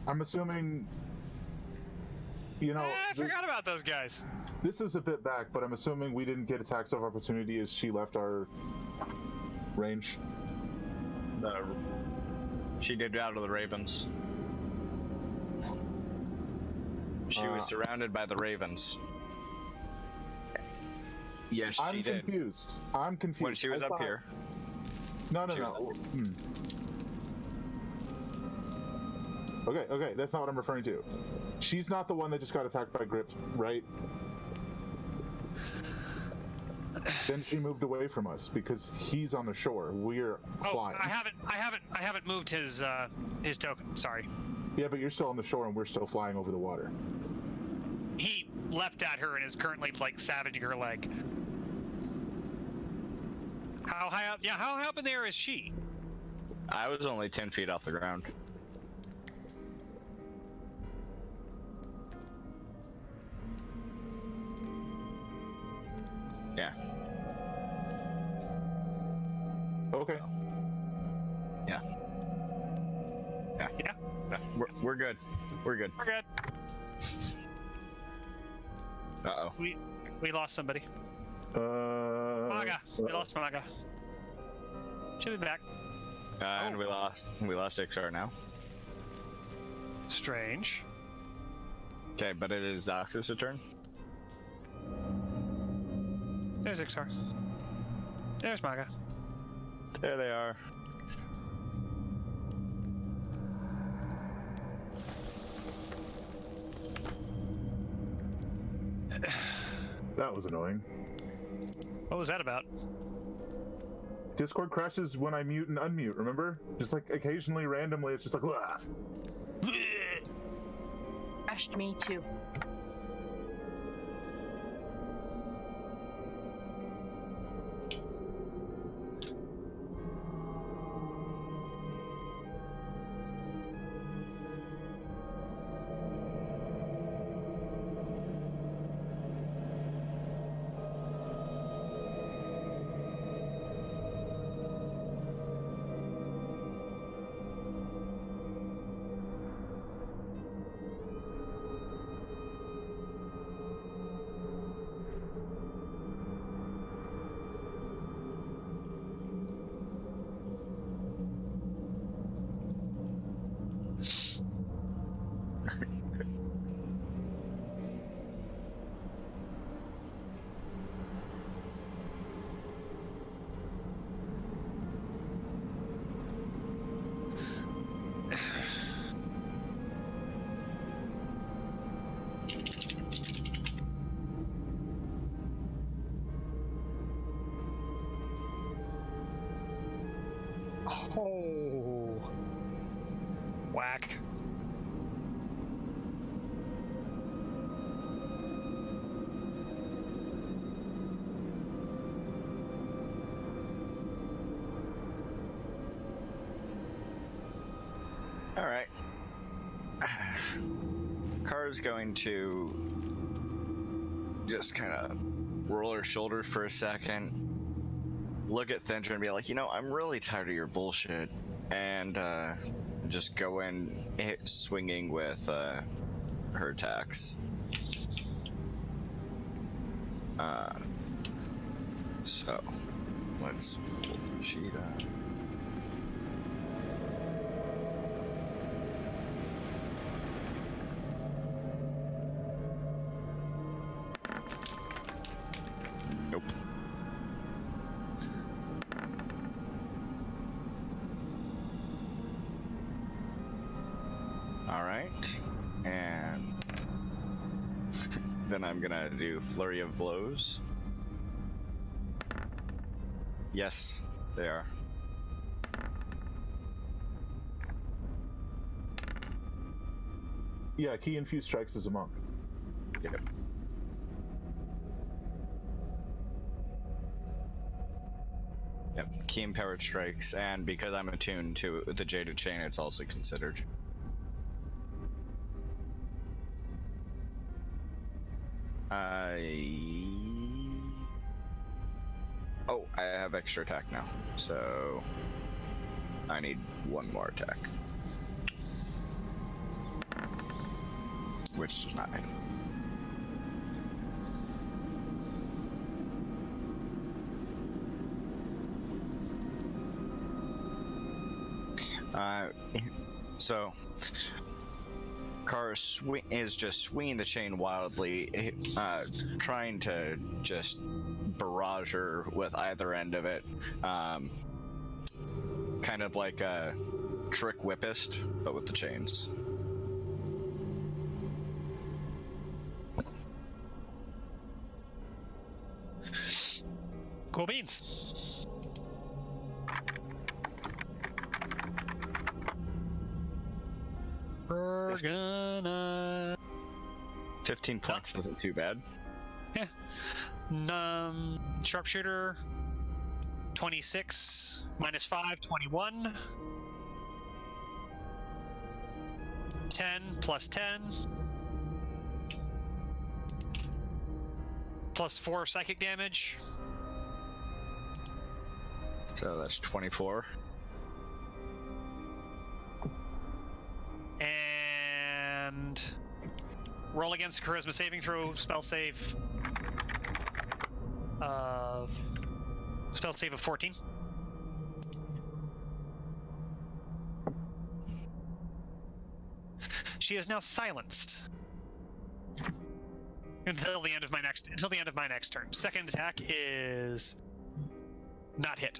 I'm assuming, you know, I forgot about those guys. this is a bit back, but I'm assuming we didn't get attacks of opportunity as she left our range. she did out of the ravens. She was surrounded by the ravens. Yes, she did. I'm confused. When she was up here. No. She Okay, that's not what I'm referring to. She's not the one that just got attacked by grips, right? Then she moved away from us because he's on the shore. We're flying. I haven't moved his token. Sorry. Yeah, but you're still on the shore and we're still flying over the water. He leapt at her and is currently like savaging her leg. How high up? Yeah, how high up in the air is she? I was only 10 feet off the ground. Yeah. Okay. Yeah. Yeah. Yeah. Yeah. We're good. We're good. We're good. Uh-oh. We lost somebody. Maga. We lost Maga. She'll be back. And we lost XR now. Strange. Okay, but it is Zakxus' turn. There's XR. There's Maga. There they are. That was annoying. What was that about? Discord crashes when I mute and unmute, remember? Just like occasionally, randomly, it's just like, "Wah." Crashed me too. Oh. Whack. All right. Kara's going to just kind of roll her shoulders for a second, look at Thindra and be like, you know, I'm really tired of your bullshit, and just go in swinging with her attacks. So let's pull the sheet out. Nope. Alright, and then I'm gonna do Flurry of Blows. Yes, they are. Yeah, key infused strikes as a monk. Yep. keen powered strikes, and because I'm attuned to the jaded chain, it's also considered. Oh, I have extra attack now, so I need one more attack, which does not hit. So Kara is just swinging the chain wildly, trying to just barrage her with either end of it, kind of like a trick whippist, but with the chains. Cool beans. We're gonna 15 points isn't too bad. Yeah. Sharpshooter 26 minus 5, 21. 10 plus 10 plus 4 psychic damage. So that's 24. And roll against charisma saving throw, spell save of 14. She is now silenced until the end of my next turn. Second attack is not hit.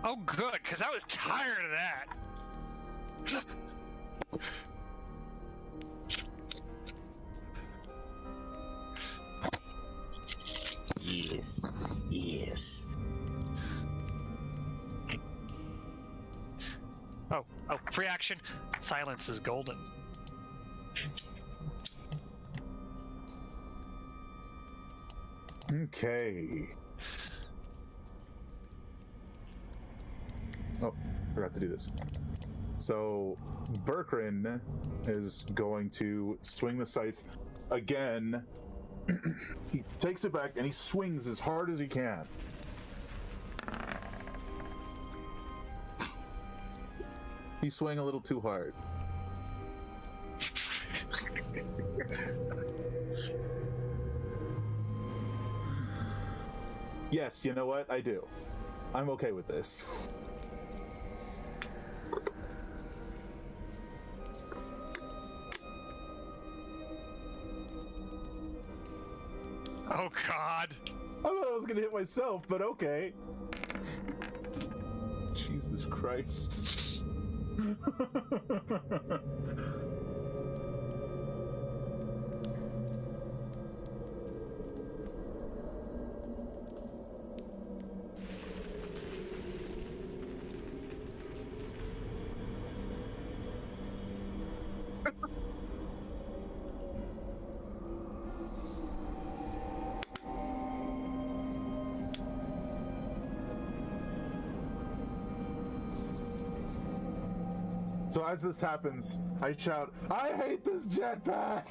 Oh, good, because I was tired of that. Yes. Yes. Oh, free action. Silence is golden. Okay. Oh, forgot to do this. So, Berkrin is going to swing the scythe again. He takes it back and he swings as hard as he can. He swung a little too hard. Yes, you know what? I do. I'm okay with this. Oh, God. I thought I was gonna hit myself, but okay. Jesus Christ. So as this happens, I shout, "I hate this jetpack!"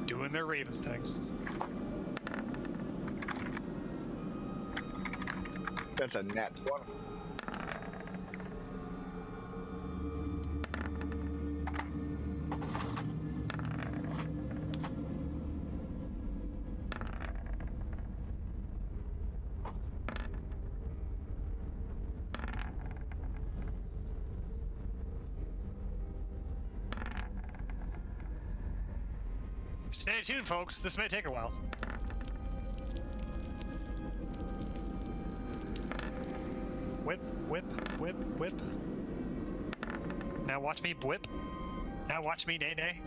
Doing their Raven thing. That's a nat 20. Stay tuned, folks. This may take a while. whip, whip, whip, whip. Now watch me whip. Now watch me nay nay.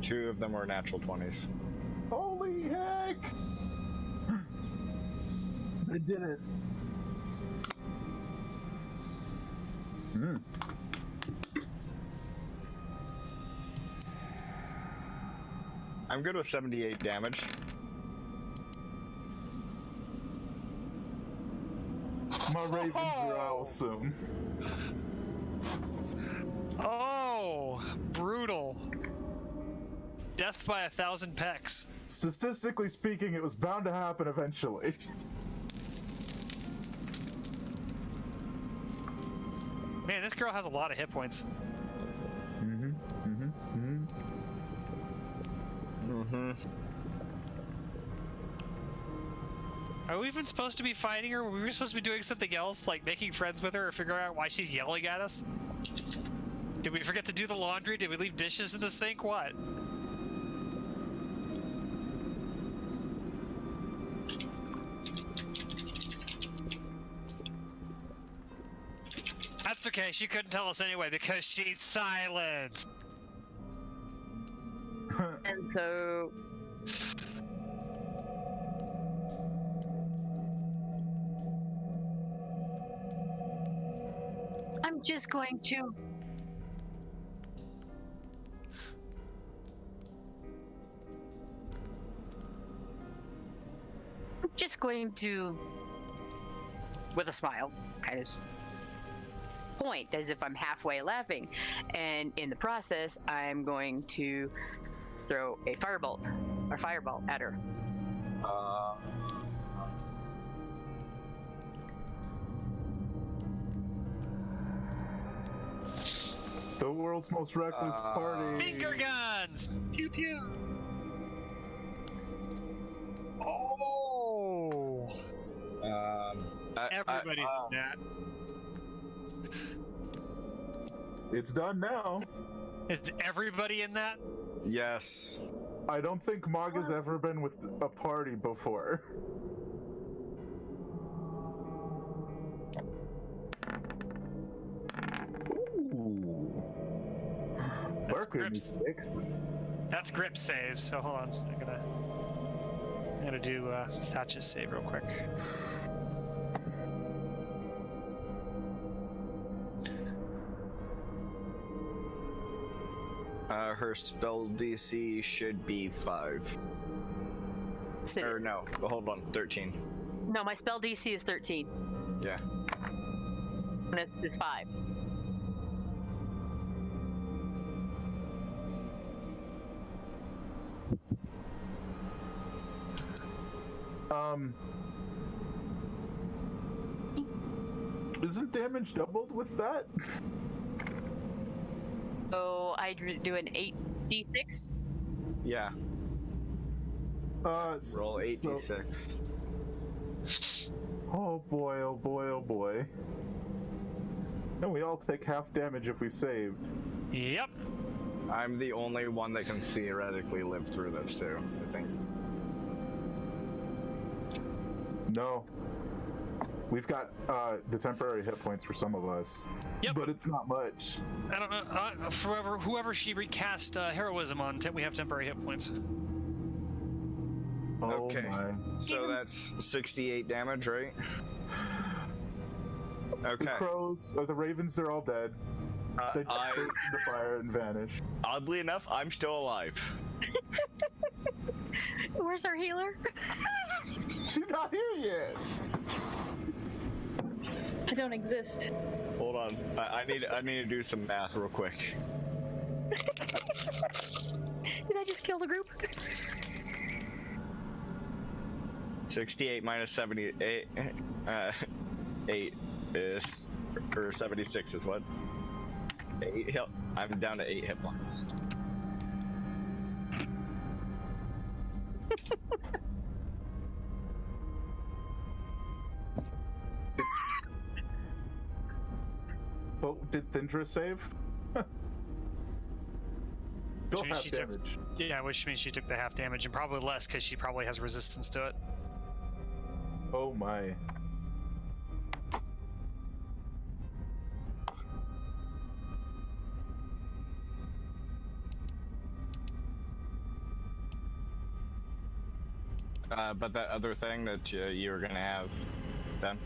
Two of them were natural 20s. Holy heck! I did it. I'm good with 78 damage. My ravens are out soon. Oh, brutal. Death by 1,000 pecks. Statistically speaking, it was bound to happen eventually. Man, this girl has a lot of hit points. Are we even supposed to be fighting her? Were we supposed to be doing something else, like making friends with her or figuring out why she's yelling at us? Did we forget to do the laundry? Did we leave dishes in the sink? What? That's okay, she couldn't tell us anyway because she's silent. And so... I'm just going to... with a smile, kind of point as if I'm halfway laughing, and in the process I'm going to throw a fireball at her. The world's most reckless party. Finger guns! Pew pew! Oh! Everybody's in that. It's done now. Is everybody in that? Yes. I don't think Maga's ever been with a party before. Ooh. Berkrins fixed. That's grip save, so hold on. I'm gonna do Thatch's save real quick. Her spell DC should be 5. Or no, hold on, 13. No, my spell DC is 13. Yeah. And this is 5. Isn't damage doubled with that? So I do an 8d6. Yeah. Roll Roll 8d6. Oh boy, oh boy, oh boy. And we all take half damage if we saved. Yep. I'm the only one that can theoretically live through this too, I think. No. We've got the temporary hit points for some of us. Yep. But it's not much. I don't know. Whoever she recast heroism on, we have temporary hit points. Oh Okay. my. So that's 68 damage, right? The Okay. crows, or the ravens, they're all dead. They just burst into fire and vanish. Oddly enough, I'm still alive. Where's our healer? She's not here yet. I don't exist. Hold on. I need to do some math real quick. Did I just kill the group? 68 minus 78 8 is, or 76 is what? 8 hit. I'm down to 8 hit points. But did Thindra save? Still half damage. Yeah, which means she took the half damage and probably less because she probably has resistance to it. Oh my. But that other thing that you were gonna have, Ben?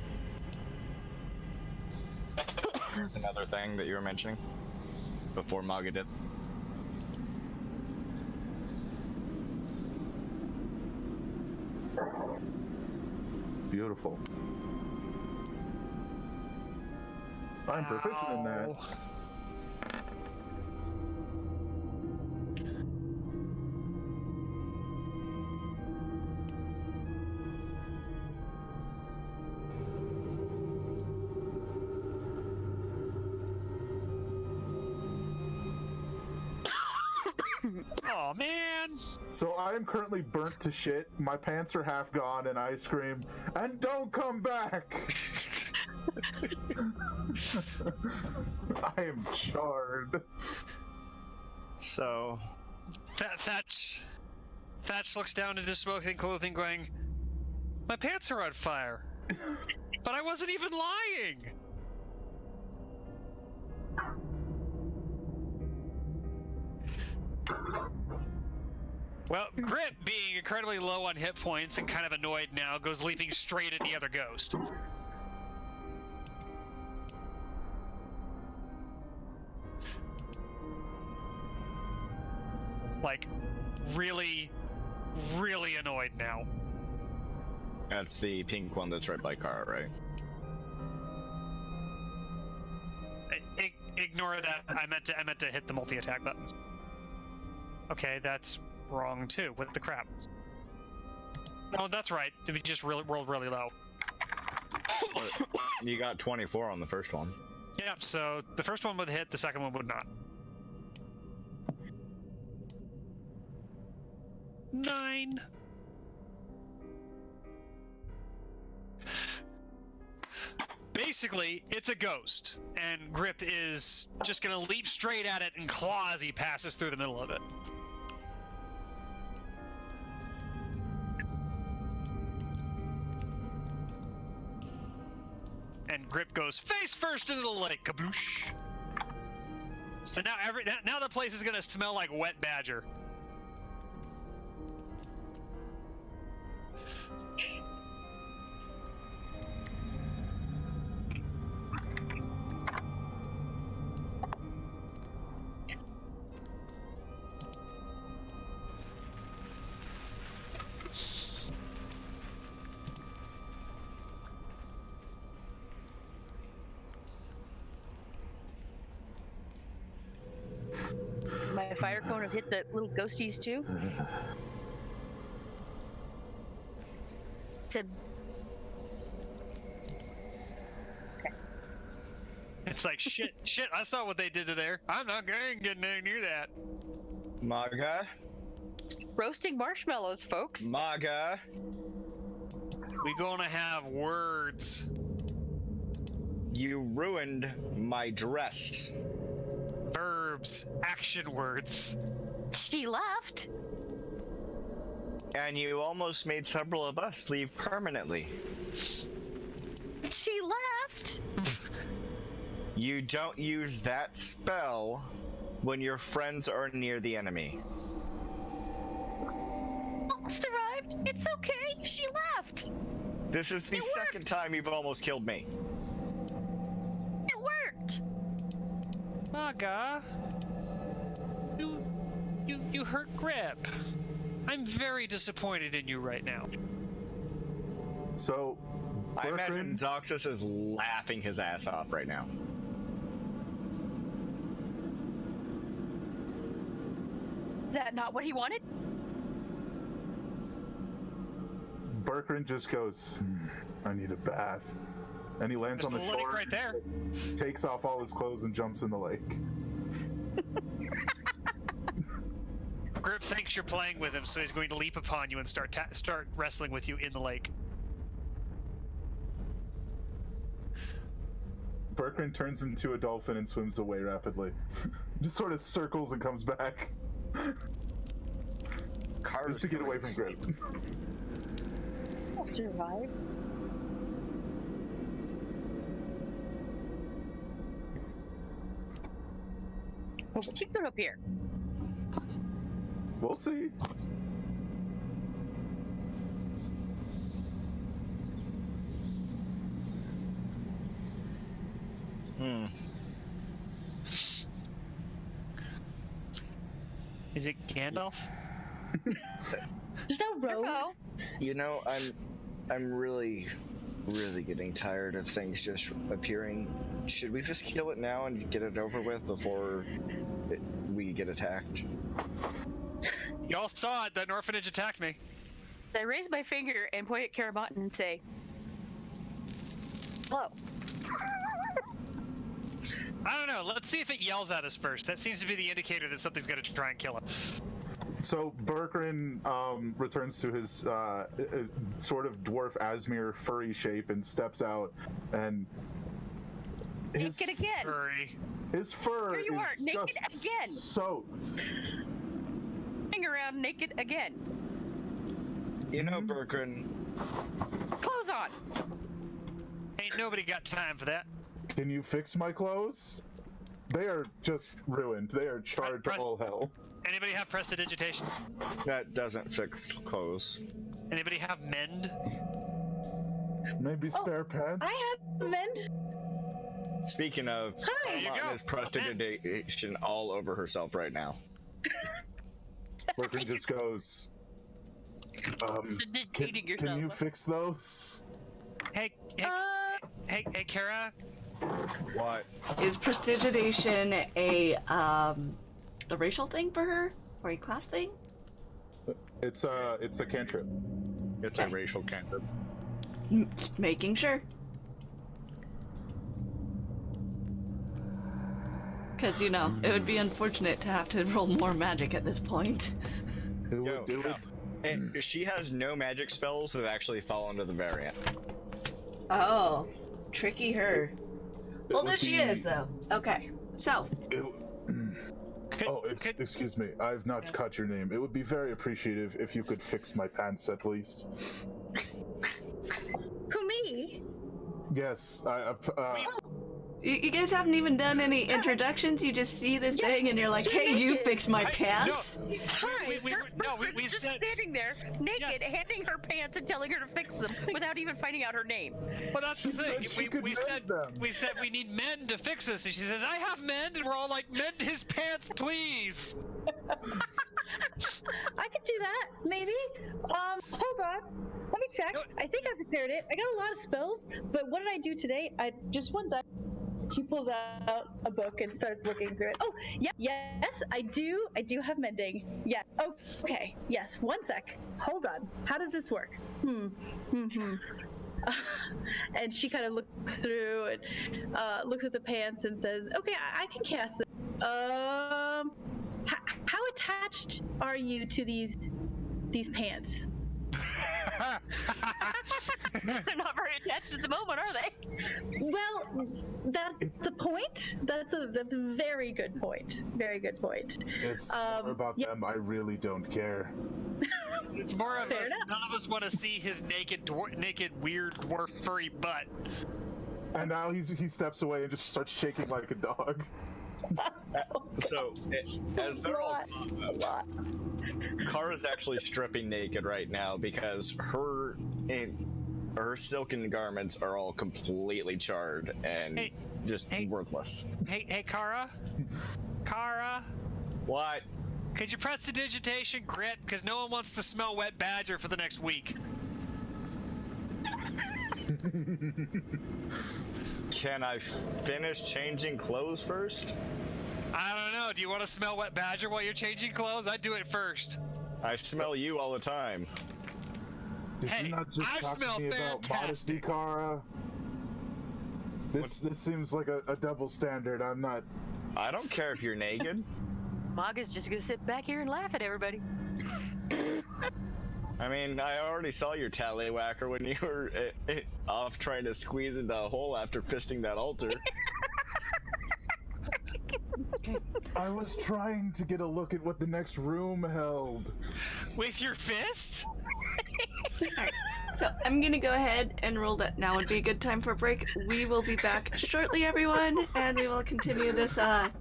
There's another thing that you were mentioning before Maga did. Beautiful. I'm proficient in that. Oh man! So I am currently burnt to shit. My pants are half gone, and I scream, "And don't come back!" I am charred. So, Thatch looks down at his smoking clothing, going, "My pants are on fire, but I wasn't even lying." Well, Grip, being incredibly low on hit points and kind of annoyed now, goes leaping straight at the other ghost. Like, really, really annoyed now. that's the pink one that's right by Kara, right? Ignore that. I meant to hit the multi-attack button. Okay, that's wrong too. What the crap? No, that's right. We just rolled really low. You got 24 on the first one. Yeah, so the first one would hit, the second one would not. 9. Basically, it's a ghost, and Grip is just gonna leap straight at it and claw as he passes through the middle of it. And Grip goes face first into the lake, kaboosh. So now the place is gonna smell like wet badger. My fire cone have hit the little ghosties too. To It's like, shit, I saw what they did to there. I'm not going to get near that. Maga? roasting marshmallows, folks. Maga? We gonna have words. You ruined my dress. Verbs. Action words. She left. And you almost made several of us leave permanently. She left. You don't use that spell when your friends are near the enemy. Survived. It's okay. She left. This is the second time you've almost killed me. It worked. Maga. You hurt Grip. I'm very disappointed in you right now. So, I imagine Berkrins, Zakxus is laughing his ass off right now. Is that not what he wanted? Berkrins just goes, I need a bath. And he lands There's on the the lake shore, right there. takes off all his clothes and jumps in the lake. Grip thinks you're playing with him, so he's going to leap upon you and start wrestling with you in the lake. Berkrins turns into a dolphin and swims away rapidly. Just sort of circles and comes back. Just to get away from Grip. I'll survive. What's she doing up here? We'll see. Is it Gandalf? There's no road. You know, I'm really getting tired of things just appearing. Should we just kill it now and get it over with before we get attacked? Y'all saw it. That orphanage attacked me. I raise my finger and point at Caramottin and say, hello. I don't know. Let's see if it yells at us first. That seems to be the indicator that something's going to try and kill him. So Berkrin returns to his sort of dwarf Asmir furry shape and steps out, and his Naked again. Furry. his fur Here you are, is naked just again. soaked. Hang around naked again. You know, Berkrins, Clothes on. Ain't nobody got time for that. Can you fix my clothes? They are just ruined. They are charred to all hell. Anybody have prestidigitation? that doesn't fix clothes. Anybody have mend? Maybe spare pants? I have mend. Speaking of, Hi. There you Caramottin go. is prestidigitation all over herself right now. Berkrin just goes, Dating yourself. can you fix those? Hey, Kara. What? Is prestidigitation a racial thing for her? Or a class thing? It's a cantrip. It's Okay. a racial cantrip. Just making sure. Because, you know, it would be unfortunate to have to roll more magic at this point. It would, No, it would, no. And she has no magic spells that actually fall under the variant. Oh, tricky her. Well, would there she be- is, though. Okay, so, excuse me. I've not caught your name. It would be very appreciative if you could fix my pants at least. Who, me? Yes, you guys haven't even done any introductions. You just see this thing and you're like, hey, you fix my pants? Hi. We just said. standing there, naked, handing her pants and telling her to fix them without even finding out her name. Well, that's the thing. said she could We mend said them. we said we need men to fix this, and she says, "I have mend," and we're all like, "Mend his pants, please." I could do that, maybe. Hold on. Let me check. No. I think I prepared it. I got a lot of spells, but what did I do today? Just one sec. She pulls out a book and starts looking through it. Oh, yeah, yes, I do have mending. Yeah. Oh, okay. Yes. One sec. Hold on. How does this work? And she kind of looks through and looks at the pants and says, "Okay, I can cast this. How attached are you to these pants?" They're not very attached at the moment, are they? Well, that's a point. That's a very good point. Very good point. it's more about them. I really don't care. It's more of Fair us. enough. None of us want to see his naked, weird dwarf furry butt. And now he steps away and just starts shaking like a dog. So, as they're all A lot. Kara's actually stripping naked right now because her silken garments are all completely charred and just worthless. Hey, Kara. Kara, What? could you press the digitation grit? Because no one wants to smell wet badger for the next week. Can I finish changing clothes first? I don't know. Do you want to smell wet badger while you're changing clothes? I'd do it first. I smell you all the time. Did Hey, you not just I talk smell to me about fantastic. modesty, Kara? This seems like a double standard. I'm not. I don't care if you're naked. Maga's just gonna sit back here and laugh at everybody. I mean, I already saw your tallywhacker when you were off trying to squeeze into a hole after fisting that altar. I was trying to get a look at what the next room held. With your fist? Alright, so I'm gonna go ahead and rule that now would be a good time for a break. We will be back shortly, everyone, and we will continue this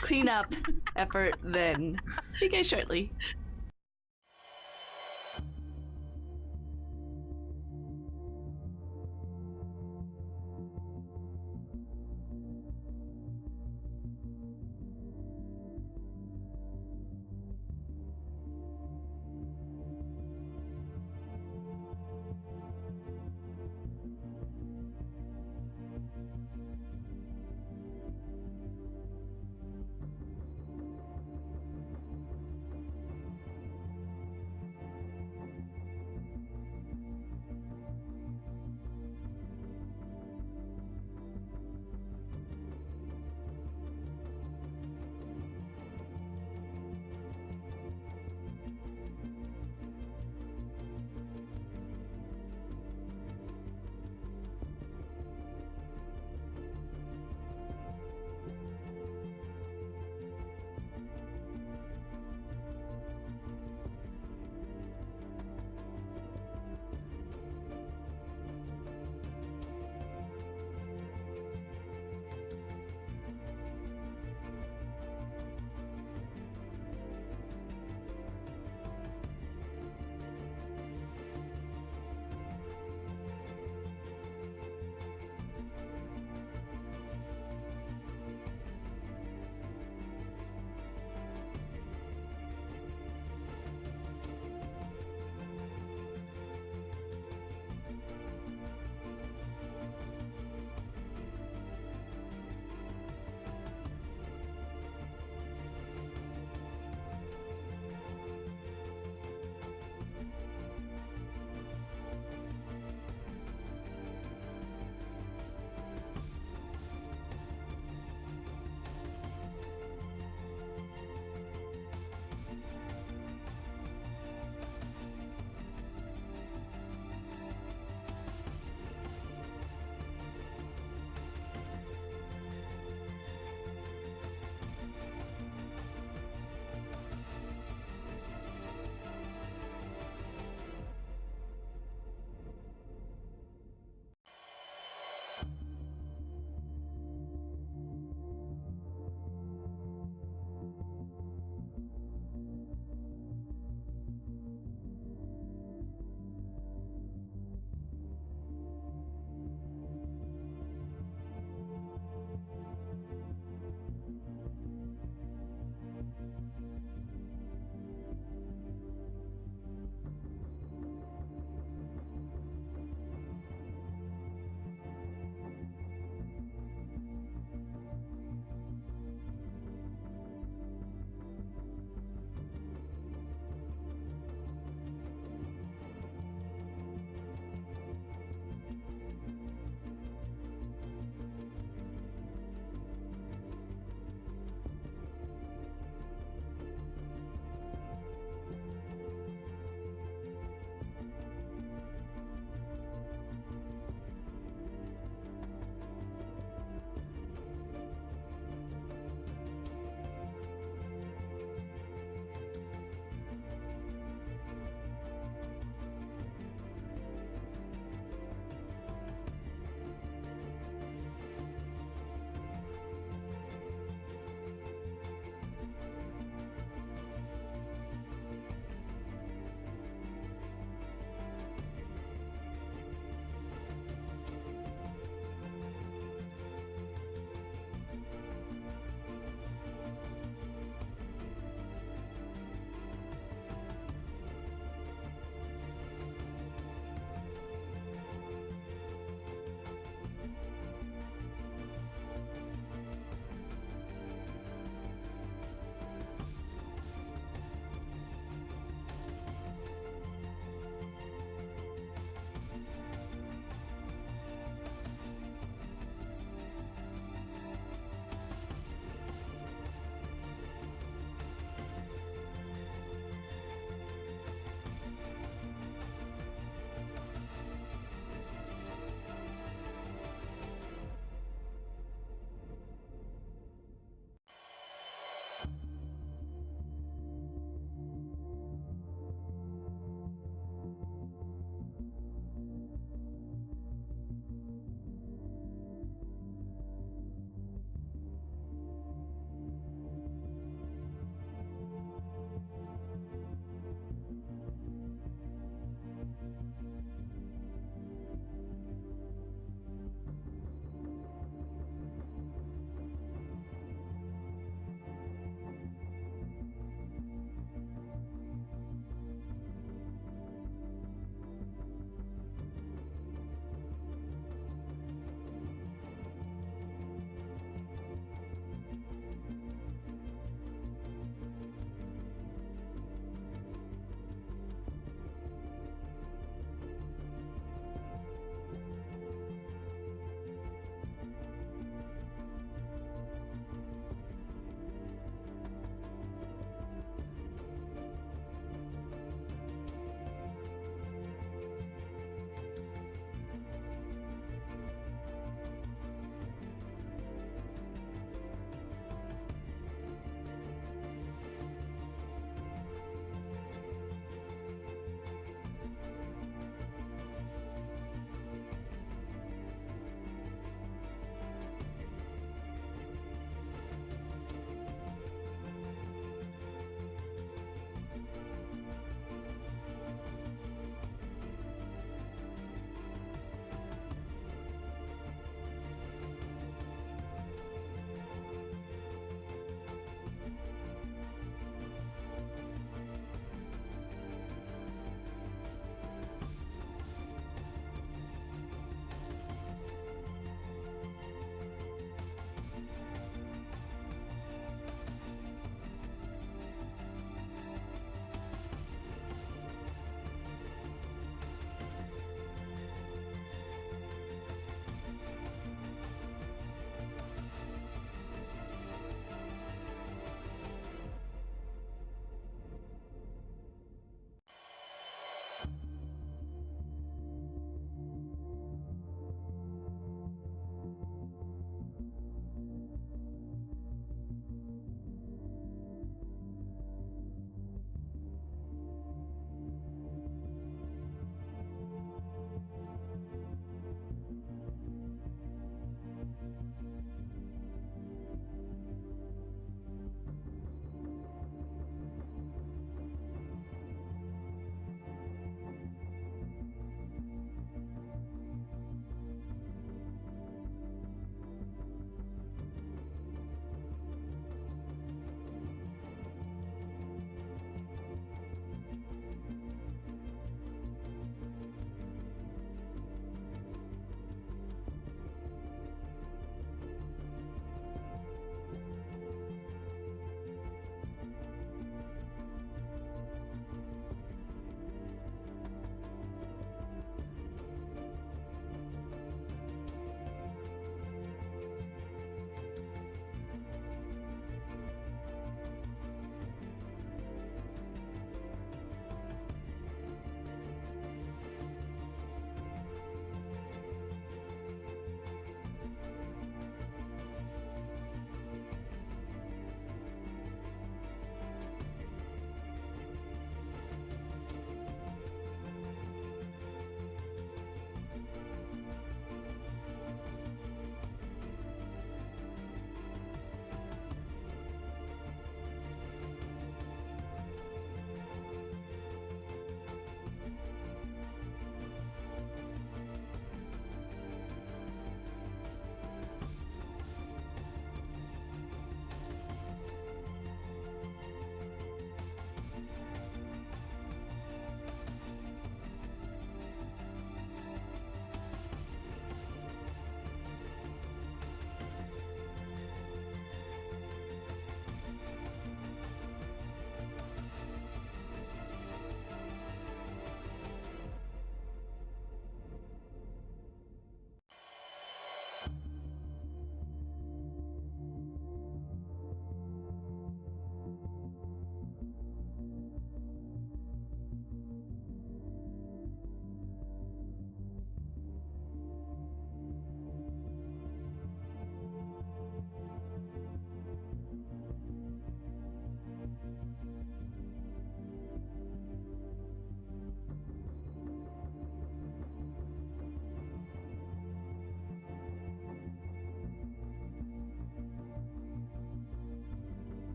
cleanup effort then. See you guys shortly.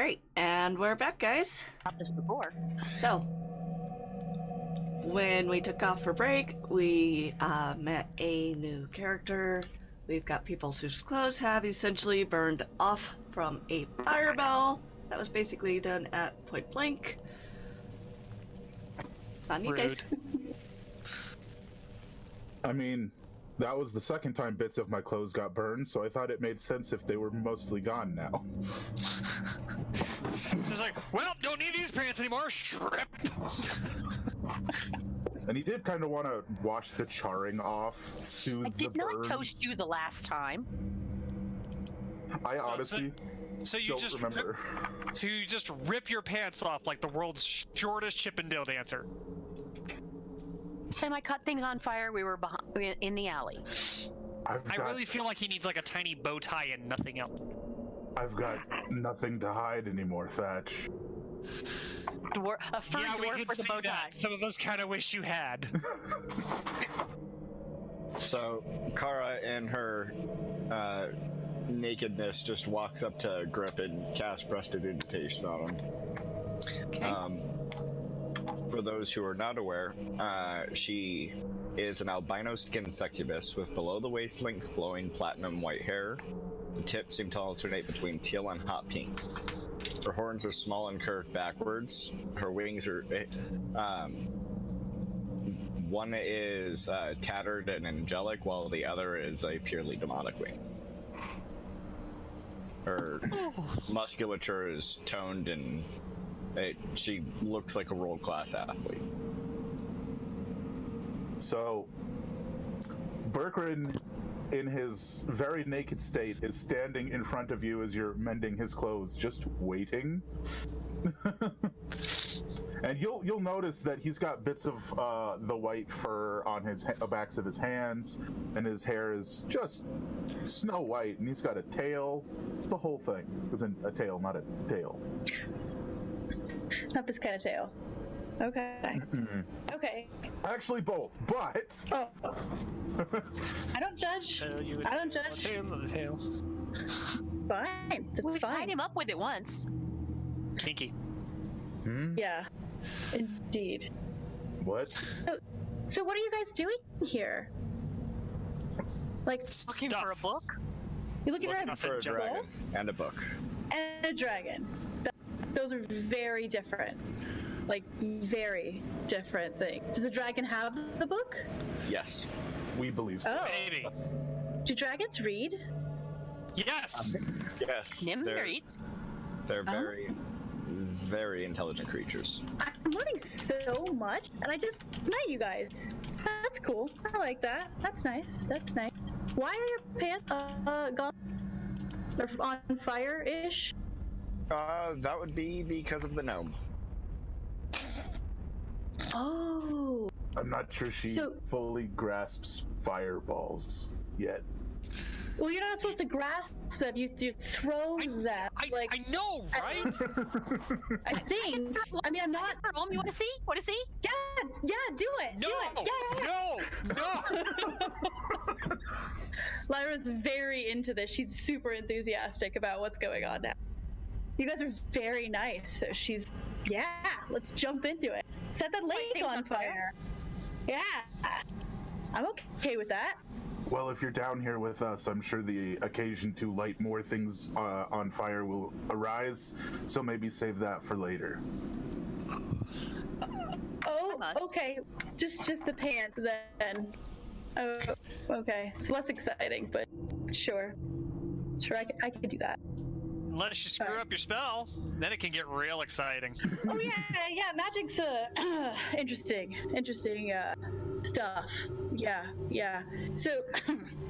Alright, and we're back, guys. Not this before. So, when we took off for break, we met a new character. We've got people whose clothes have essentially burned off from a fireball that was basically done at point blank. It's on you guys. I mean, that was the second time bits of my clothes got burned, so I thought it made sense if they were mostly gone now. It's like, well, don't need these pants anymore. Strip. And he did kind of want to wash the charring off, soothe I the did not burns. toast you the last time. I honestly So you don't just remember. So you just rip your pants off like the world's shortest Chippendale dancer. Last time I caught things on fire, we were in the alley. I really feel like he needs like a tiny bow tie and nothing else. I've got nothing to hide anymore, Thatch. A fur Yeah, we dwarf can with a see bow tie. that. Some of us kind of wish you had. So, Kara in her nakedness just walks up to Grip and casts Prestidigitation on him. Okay. For those who are not aware, she is an albino skinned succubus with below the waist length flowing platinum white hair. The tips seem to alternate between teal and hot pink. Her horns are small and curved backwards. Her wings are one is tattered and angelic, while the other is a purely demonic wing. Her musculature is toned and she looks like a world-class athlete. So, Berkrins, in his very naked state, is standing in front of you as you're mending his clothes, just waiting. And you'll notice that he's got bits of the white fur on his backs of his hands, and his hair is just snow white, and he's got a tail. It's the whole thing. It's a tail, not a tail. Not this kind of tail. Okay. Okay. Actually, both, but... Oh. I don't judge. I don't judge. Tail. Fine. It's We fine. tied him up with it once. Kinky. Yeah. Indeed. What? So what are you guys doing here? Like, Looking for a book? you're looking Looking for for a For a book dragon and a book. and a dragon. Those are very different. Like, very different things. Does the dragon have the book? Yes. We believe so. Oh. Maybe. Do dragons read? Yes. Yes. Nim they're reads. they're very, very intelligent creatures. I'm learning so much, and I just met you guys. That's cool. I like that. That's nice. That's nice. Why are your pants gone? Or on fire-ish? That would be because of the gnome. Oh. I'm not sure she fully grasps fireballs yet. Well, you're not supposed to grasp them. You throw them. I know, right? I think. I mean, I'm not. You want to see? Want to see? Yeah, do it. No. Do it. Yeah. No. Lyra's very into this. She's super enthusiastic about what's going on now. You guys are very nice. So she's, let's jump into it. Set that lake on fire. Yeah. I'm okay with that. Well, if you're down here with us, I'm sure the occasion to light more things on fire will arise, so maybe save that for later. Oh, okay. Just the pants then. Oh, okay. It's less exciting, but sure. Sure, I could do that. Unless you screw up your spell, then it can get real exciting. Oh yeah, magic's interesting stuff. Yeah. So,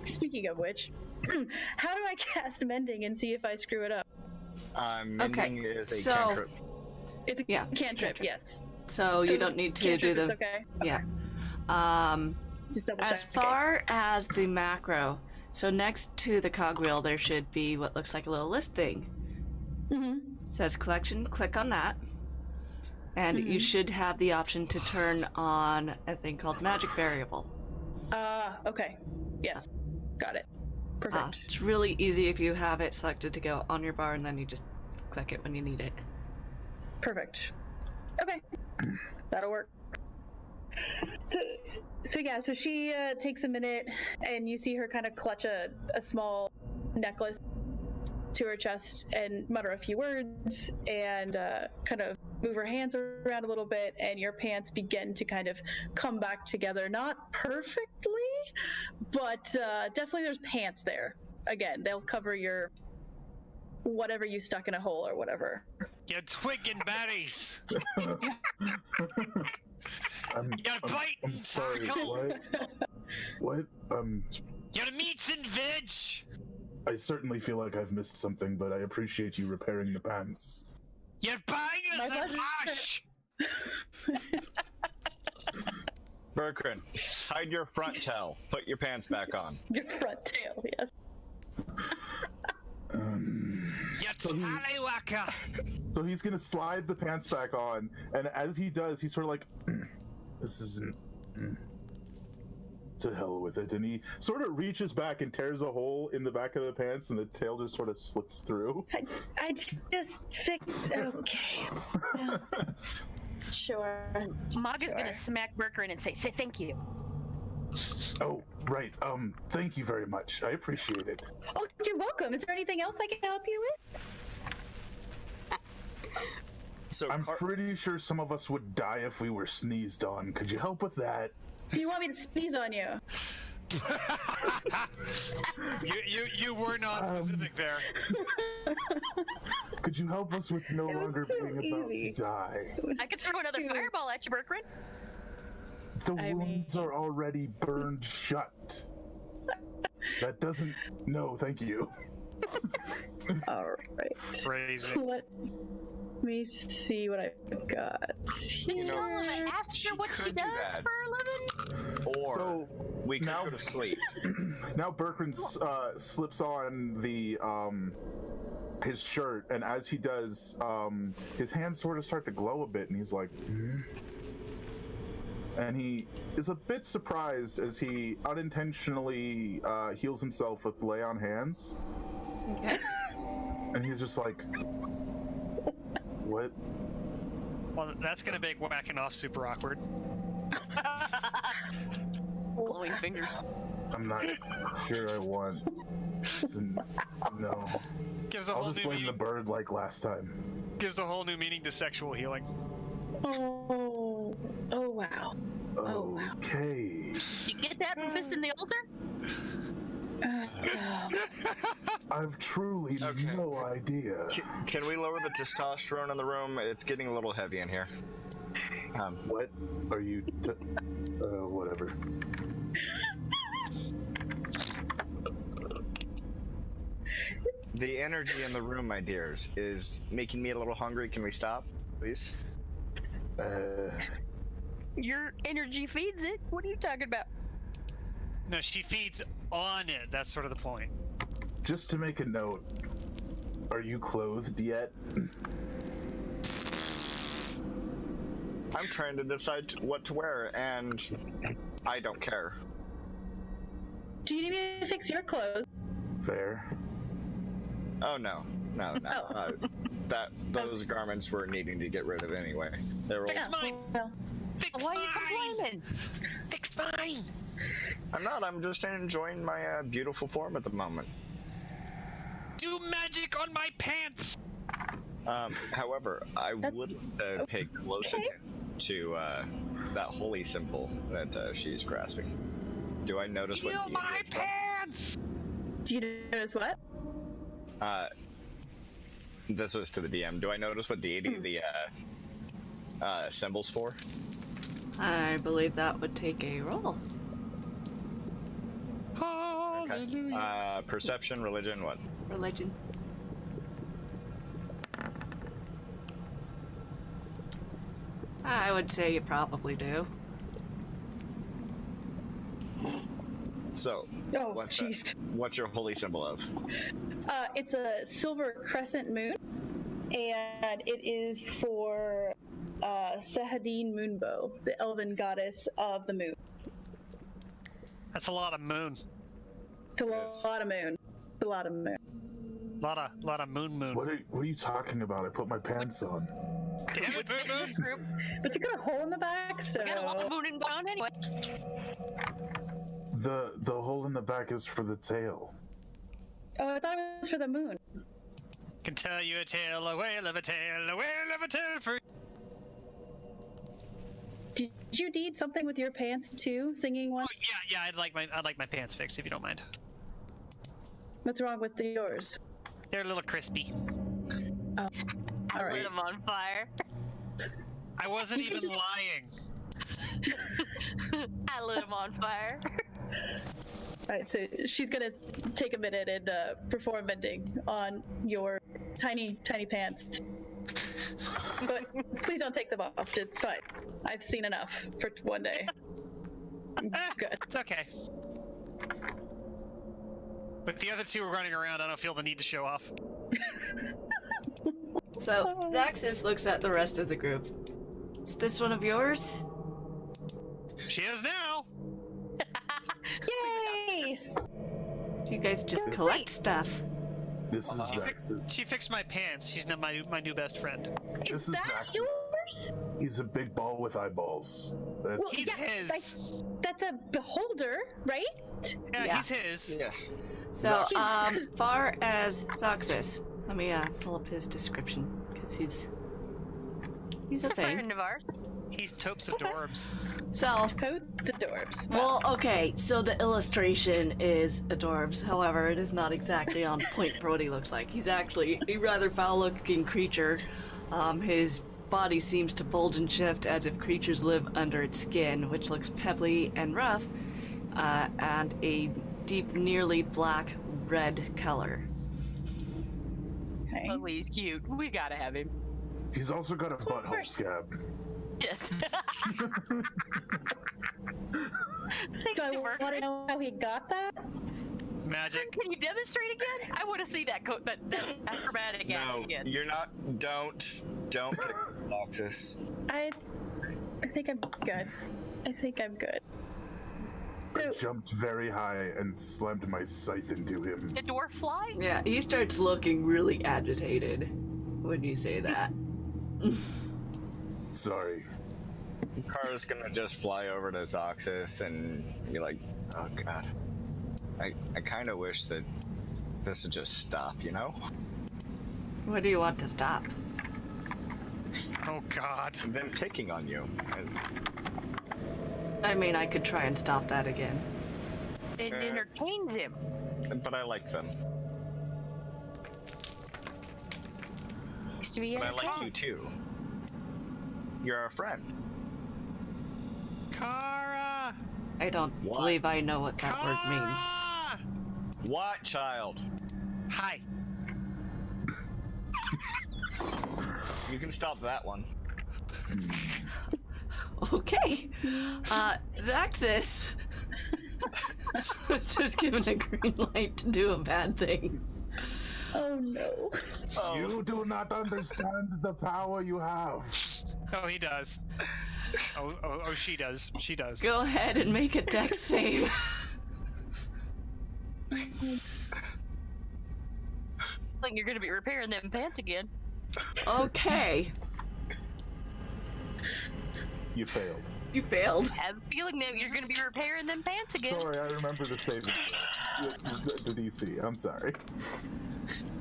speaking of which, how do I cast mending and see if I screw it up? Mending is a cantrip. It's a cantrip, yes. So you don't need to do the... Okay. Yeah. Just double As check. far as the macro, so next to the cogwheel there should be what looks like a little list thing. Mm-hmm. It says collection, click on that. And you should have the option to turn on a thing called magic variable. Okay. Yes. Got it. Perfect. It's really easy if you have it selected to go on your bar and then you just click it when you need it. Perfect. Okay. That'll work. So she takes a minute, and you see her kind of clutch a small necklace to her chest and mutter a few words and kind of move her hands around a little bit, and your pants begin to kind of come back together. Not perfectly, but definitely there's pants there. Again, they'll cover your whatever you stuck in a hole or whatever. You're twigging berries. I'm sorry. circle. What? Your meats and veg. I certainly feel like I've missed something, but I appreciate you repairing the pants. You're buying us My a pleasure. wash. Berkrin, hide your front tail. Put your pants back on. Your front tail, yes. You tallywhacker. So he's gonna slide the pants back on, and as he does, he's sort of like, this isn't... to hell with it. And he sort of reaches back and tears a hole in the back of the pants, and the tail just sort of slips through. I just fixed... Okay. Sure. Maga's gonna smack Berkrins and say thank you. Oh, right. Thank you very much. I appreciate it. Oh, you're welcome. Is there anything else I can help you with? So I'm pretty sure some of us would die if we were sneezed on. Could you help with that? Do you want me to sneeze on you? You were not specific there. Could you help us with no It was longer so being about easy. to die? I could throw another fireball at you, Berkrin. The I wounds are already burned shut. That doesn't... No, thank you. All right. Crazy. Let me see what I've got. You know, After what she could do does that. for a living? or So, we could now- go to sleep. Now Berkrins slips on the his shirt, and as he does, his hands sort of start to glow a bit, and he's like, and he is a bit surprised as he unintentionally heals himself with lay on hands. Okay. And he's just like, what? Well, that's gonna make whacking off super awkward. Glowing fingers. I'm not sure I want to, no. Gives a I'll whole just new blame the meaning. bird like last time. Gives a whole new meaning to sexual healing. Oh wow. Oh, wow. Okay. You get that from Fist in the Altar? I've truly Okay. no idea. Can we lower the testosterone in the room? It's getting a little heavy in here. What are you whatever. The energy in the room, my dears, is making me a little hungry. Can we stop, please? Your energy feeds it. What are you talking about? No, she feeds on it. That's sort of the point. Just to make a note, are you clothed yet? I'm trying to decide what to wear, and I don't care. Do you need me to fix your clothes? Fair. Oh no. Oh. Those garments were needing to get rid of anyway. They were Fix all... mine. Well, Fix Why are you mine. complaining? Fix mine. I'm not. I'm just enjoying my beautiful form at the moment. Do magic on my pants. However, I would pay close attention to that holy symbol that she's grasping. Do I notice what Feel deity my it's from? pants. do you notice what? This was to the DM. Do I notice what deity the symbol's for? I believe that would take a roll. Hallelujah. Perception, religion, what? Religion. I would say you probably do. So, Oh, what's jeez. what's your holy symbol of? It's a silver crescent moon, and it is for Sahadin Moonbow, the elven goddess of the moon. That's a lot of moon. It's a Yes. lot of moon. It's a lot of moon. Lot of moon. What are you talking about? I put my pants on. Damn it, moon. Group. But you got a hole in the back, so. We got a lot of moon inbound anyway. The hole in the back is for the tail. Oh, I thought it was for the moon. Can tell you a tale, a whale of a tale, a whale of a tale for. Did you need something with your pants too? Singing one? Oh, yeah. I'd like my pants fixed if you don't mind. What's wrong with yours? They're a little crispy. Oh, I all lit right. them on fire. I wasn't even lying. I lit them on fire. All right, so she's gonna take a minute and perform mending on your tiny pants. But please don't take them off. It's fine. I've seen enough for one day. Good. It's okay. But the other two are running around. I don't feel the need to show off. So, Zakxus looks at the rest of the group. Is this one of yours? She is now. Yay! Do you guys just collect stuff? This is Zakxus. She fixed my pants. She's now my new best friend. This is that Zakxus. yours? He's a big ball with eyeballs. That's Well, He's yeah, his. That's a beholder, right? Yeah, Yeah. he's his. Yes. So, far as Zakxus, let me pull up his description, because he's a A thing. friend of ours. He's Topes Adorbs. So, Code the dwarves. well, okay, so the illustration is adorbs. However, it is not exactly on point for what he looks like. He's actually a rather foul-looking creature. His body seems to bulge and shift as if creatures live under its skin, which looks pebbly and rough, and a deep, nearly black red color. Okay. Oh, he's cute. We gotta have him. He's also got a butthole course. scab. Yes. So I want to know how he got that. Magic. Can you demonstrate again? I want to see that that acrobatic act No, again. you're not. Don't pick Zakxus. I think I'm good. I think I'm good. I So, jumped very high and slammed my scythe into him. Did dwarf fly? Yeah, he starts looking really agitated when you say that. Sorry. Kara's gonna just fly over to Zakxus and be like, "Oh God, I kind of wish that this would just stop, you know? What do you want to stop? Oh God. Them picking on you." I mean, I could try and stop that again. It entertains him. But I like them. Used to be But I like you entertained. too. You're our friend. Kara. I don't What? believe I know what that word means. Kara! What, child? Hi. You can stop that one. Okay. Zakxus was just given a green light to do a bad thing. oh no. You do not understand the power you have. Oh, he does. Oh, she does. She does. Go ahead and make a dex save. Like you're gonna be repairing them pants again. Okay. You failed. You failed. I have a feeling that you're gonna be repairing them pants again. Sorry, I remember the saving. The DC. I'm sorry.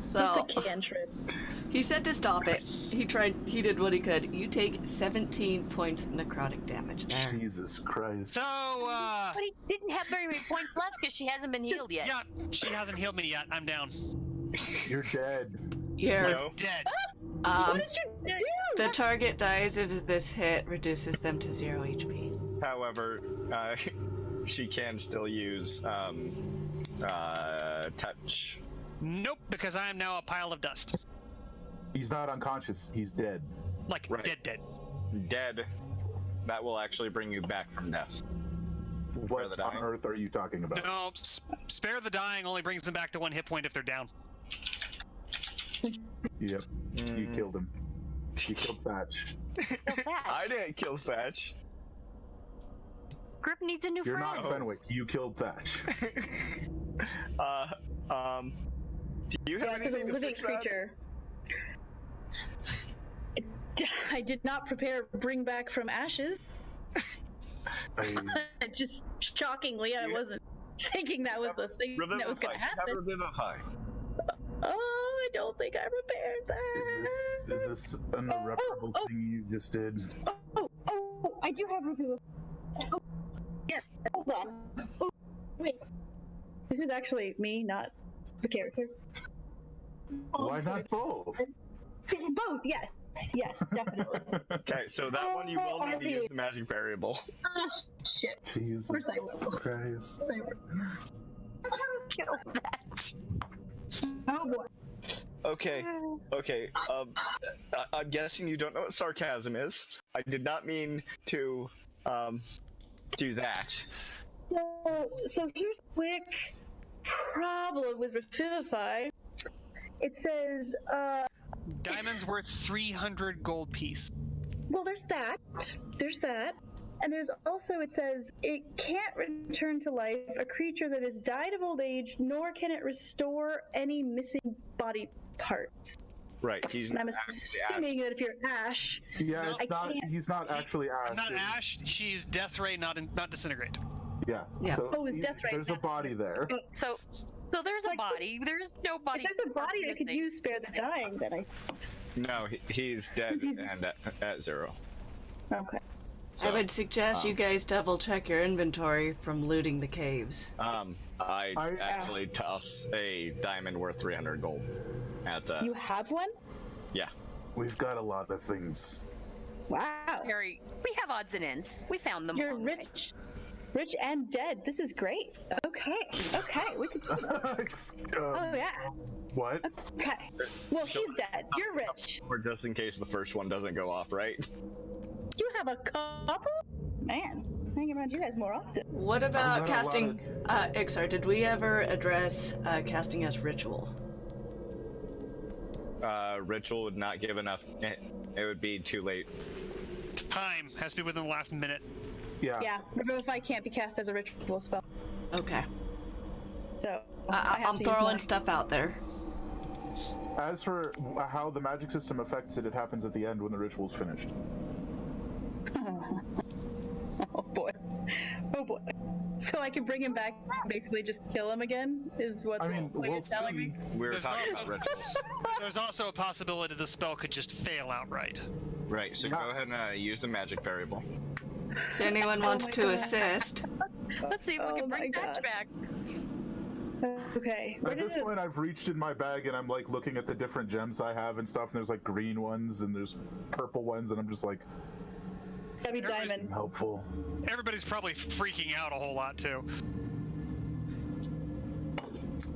So, It's a cantrip. he said to stop it. He did what he could. You take 17 points necrotic damage there. Jesus Christ. So, But he didn't have very many points left because she hasn't been healed yet. yeah, she hasn't healed me yet. I'm down. You're dead. You're, No. Dead. What did you do? the target dies if this hit reduces them to 0 HP. However, she can still use touch. Nope, because I am now a pile of dust. He's not unconscious. He's dead. Like, Right. dead. Dead. That will actually bring you back from death. What the on dying? earth are you talking about? No, spare the dying only brings them back to 1 hit point if they're down. Yep. You killed him. You killed Thatch. I didn't kill Thatch. Grip needs a new You're friend. not Fenwick. You killed Thatch. Do you have Yeah, it's anything a to living fix that? creature. I did not prepare bring back from ashes. Just shockingly, I wasn't thinking that was a thing that was going to happen. Revivfy. Oh, I don't think I prepared that. Is this an irreparable thing you just did? Oh, I do have Revivfy. Oh, yes, hold on. Oh, wait. This is actually me, not the character. Why not both? Both, yes. Yes, definitely. Okay, so that one you will need to use the magic variable. Shit. Jesus Of course I will. Christ. I will. Kill that. Oh boy. Okay. I'm guessing you don't know what sarcasm is. I did not mean to do that. So here's a quick problem with Revivfy. It says, Diamond's worth 300 gold piece. well, there's that. And there's also, it says, it can't return to life a creature that has died of old age, nor can it restore any missing body parts. Right, he's And I'm actually assuming that if you're Ash, Yeah, it's not. He's not actually Ash. Not Ash, she's death ray, not disintegrate. Yeah. Yeah. So Oh, it's death ray, there's a not- beady there. So there's a body. There's no body. if there's a body I could missing. use spare the dying, then I... No, he's dead and at 0. Okay. I would suggest you guys double check your inventory from looting the caves. I actually toss a diamond worth 300 gold at the. You have one? Yeah. We've got a lot of things. Wow. Harry, we have odds and ends. We found them. You're along the way. rich and dead. This is great. Okay, we can. Oh yeah. What? Okay. Well, she's dead. You're rich. Or just in case the first one doesn't go off, right? You have a couple? Man, hanging around you guys more often. What about casting? Ixar, did we ever address casting as ritual? Ritual would not give enough. It would be too late. Time has to be within the last minute. Yeah. Yeah, Revivify can't be cast as a ritual spell. Okay. So I'm throwing stuff out there. As for how the magic system affects it, it happens at the end when the ritual's finished. Oh boy. So I can bring him back and basically just kill him again? Is what, I mean, what you're we'll telling see. me? We're There's talking also- about rituals. There's also a possibility the spell could just fail outright. Right, so go ahead and use the magic variable. If anyone wants my to God. assist, Let's see if we Oh can bring my Thatch God. back. Okay. At this point, I've reached in my bag and I'm like looking at the different gems I have and stuff, and there's like green ones and there's purple ones, and I'm just like, Heavy diamond. helpful. Everybody's probably freaking out a whole lot too.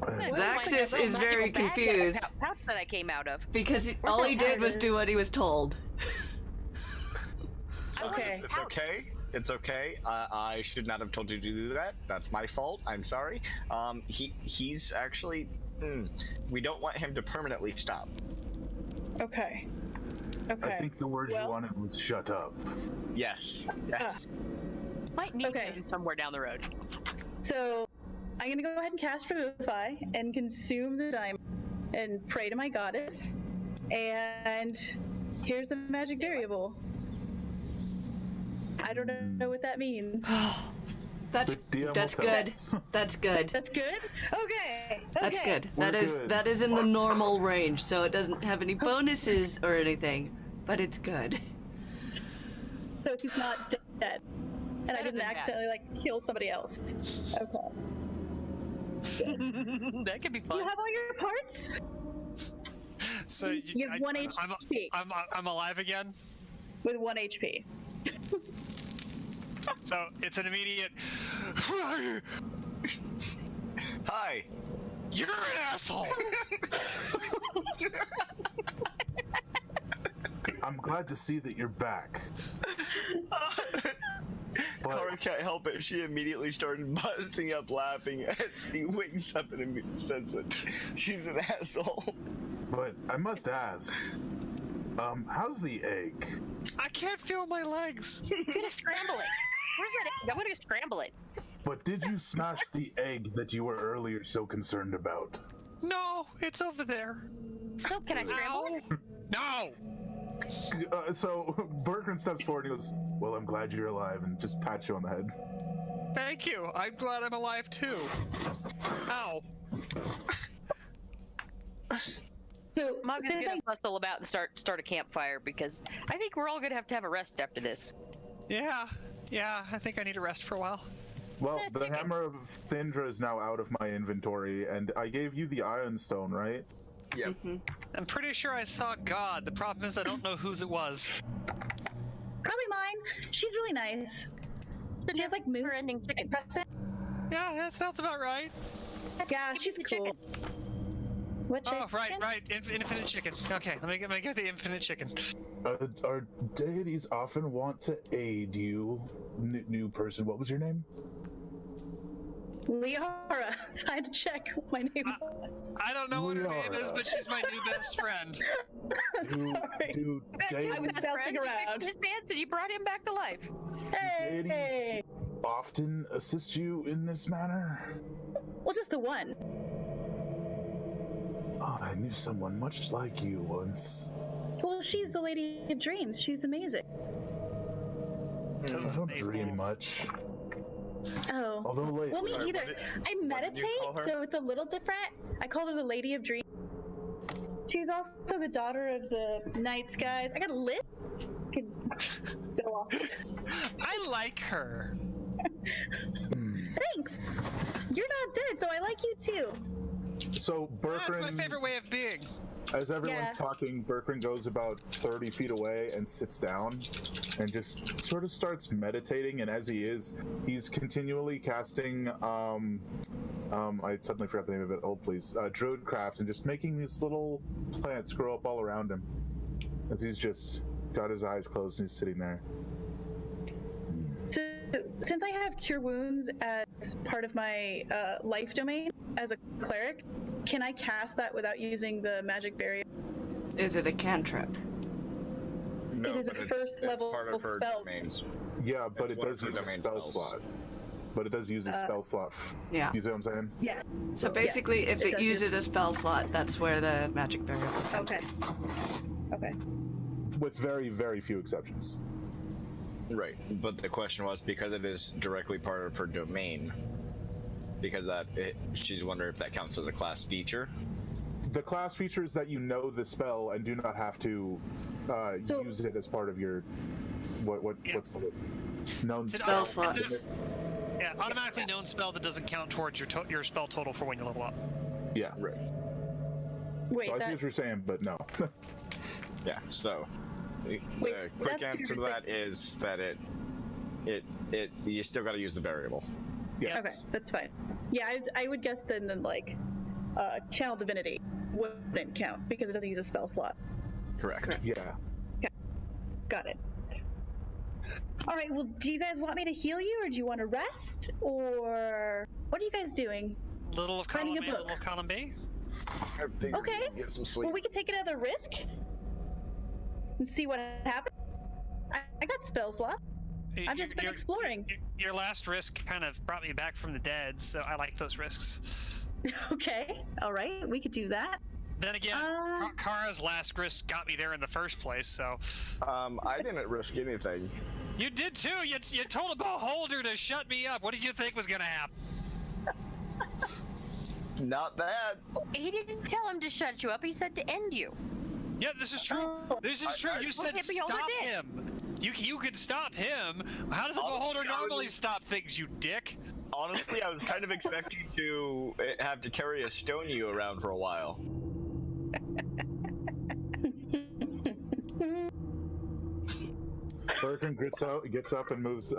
Zakxus is very confused Pouch that I came out of. because all he did was do what he was told. Okay. It's okay. It's okay. I should not have told you to do that. That's my fault. I'm sorry. He's actually. We don't want him to permanently stop. Okay. I think the word you Well- wanted was shut up. Yes. Yes. Might need Okay. him somewhere down the road. So I'm gonna go ahead and cast Revivify and consume the diamond and pray to my goddess. And here's the magic variable. I don't know what that means. That's The DM will that's tell good. us. That's good. That's good? Okay. That's good. We're That is good. that is in the normal range, so it doesn't have any bonuses or anything, but it's good. So he's not dead. And I Better didn't than bad. accidentally kill somebody else. Okay. That could be fun. You have all your parts? So You have 1 HP. I'm alive again. With 1 HP. So it's an immediate. Hi. You're an asshole. I'm glad to see that you're back. Cora can't help it. She immediately started busting up laughing as he wakes up and says that she's an asshole. But I must ask, how's the egg? I can't feel my legs. I'm gonna scramble it. Where's that egg? I'm gonna scramble it. But did you smash the egg that you were earlier so concerned about? No, it's over there. So can I scramble it? No! So Berkrins steps forward and he goes, "Well, I'm glad you're alive," and just pats you on the head. Thank you. I'm glad I'm alive too. Ow. So, Maga's since gonna bustle about and start a campfire because I think we're all gonna have a rest after this. Yeah, I think I need a rest for a while. Well, the hammer of Thindra is now out of my inventory, and I gave you the Iron Stone, right? Yep. I'm pretty sure I saw God. The problem is I don't know whose it was. Probably mine. She's really nice. She has like moon ending chicken. Yeah, that sounds about right. Yeah, she's cool. What chicken? Oh, right. Infinite chicken. Okay, let me get the infinite chicken. Our deities often want to aid you, new person. What was your name? Lyara. So I had to check what my name was. I don't know what her name is, Lyara. but she's my new best friend. Sorry. Do I was deities bouncing around. His pants and you brought him back to life. Hey! often assist you in this manner? Well, just the one. Oh, I knew someone much like you once. Well, she's the Lady of Dreams. She's amazing. I don't dream much. Oh. Although late. Well, me Sorry, either. what did I meditate, you call her? so it's a little different. I called her the Lady of Dreams. She's also the daughter of the night skies. I got a list. Could go off. I like her. Thanks. You're not dead, so I like you too. So That's my Berkrin, favorite way of being. as everyone's Yeah. talking, Berkrins goes about 30 feet away and sits down and just sort of starts meditating. And as he is, he's continually casting, I suddenly forgot the name of it. Hold please. Druidcraft, and just making these little plants grow up all around him. As he's just got his eyes closed and he's sitting there. So, since I have Cure Wounds as part of my life domain as a cleric, can I cast that without using the magic barrier? Is it a cantrip? No, It is but a it's, first it's level part of her spell. domains. Yeah, but It's it one does of her use a domain spell spells. slot. But it does use a spell slot. Yeah. Do you see what I'm saying? Yeah. So basically, if it it does uses a spell slot, that's where the magic barrier comes Okay. Okay. With very, very few exceptions. Right, but the question was because it is directly part of her domain. Because she's wondering if that counts as a class feature. The class feature is that you know the spell and do not have to So- use it as part of your what's the word? Known It's an Spell auto- slots. it's a- Yeah, automatically known spell that doesn't count towards your spell total for when you level up. Yeah. Right. Wait, So I see that, what you're saying, but no. Yeah, so the Wait, quick that's answer to super that is that it you still got to use the variable. Yes. okay, that's fine. Yeah, I would guess then like Channel Divinity wouldn't count because it doesn't use a spell slot. Correct. Yeah. Got it. All right, well, do you guys want me to heal you, or do you want to rest, or what are you guys doing? Little of Finding column a A, book. little of column B. I think Okay. we can get some sleep. Well, we could take another risk and see what happens. I got spell slots. I've just been exploring. Your last risk kind of brought me back from the dead, so I like those risks. Okay, all right, we could do that. Then again, Kara's last risk got me there in the first place, so... I didn't risk anything. You did too! You told a beholder to shut me up! What did you think was gonna happen? Not that. He didn't tell him to shut you up. He said to end you. Yeah, this is true! This is true! You said Well, the beholder stop did. him! You could stop him! How does a beholder normally stop things, you dick? Honestly, I was kind of expecting to have to carry a stone you around for a while. Berkrins gets up and moves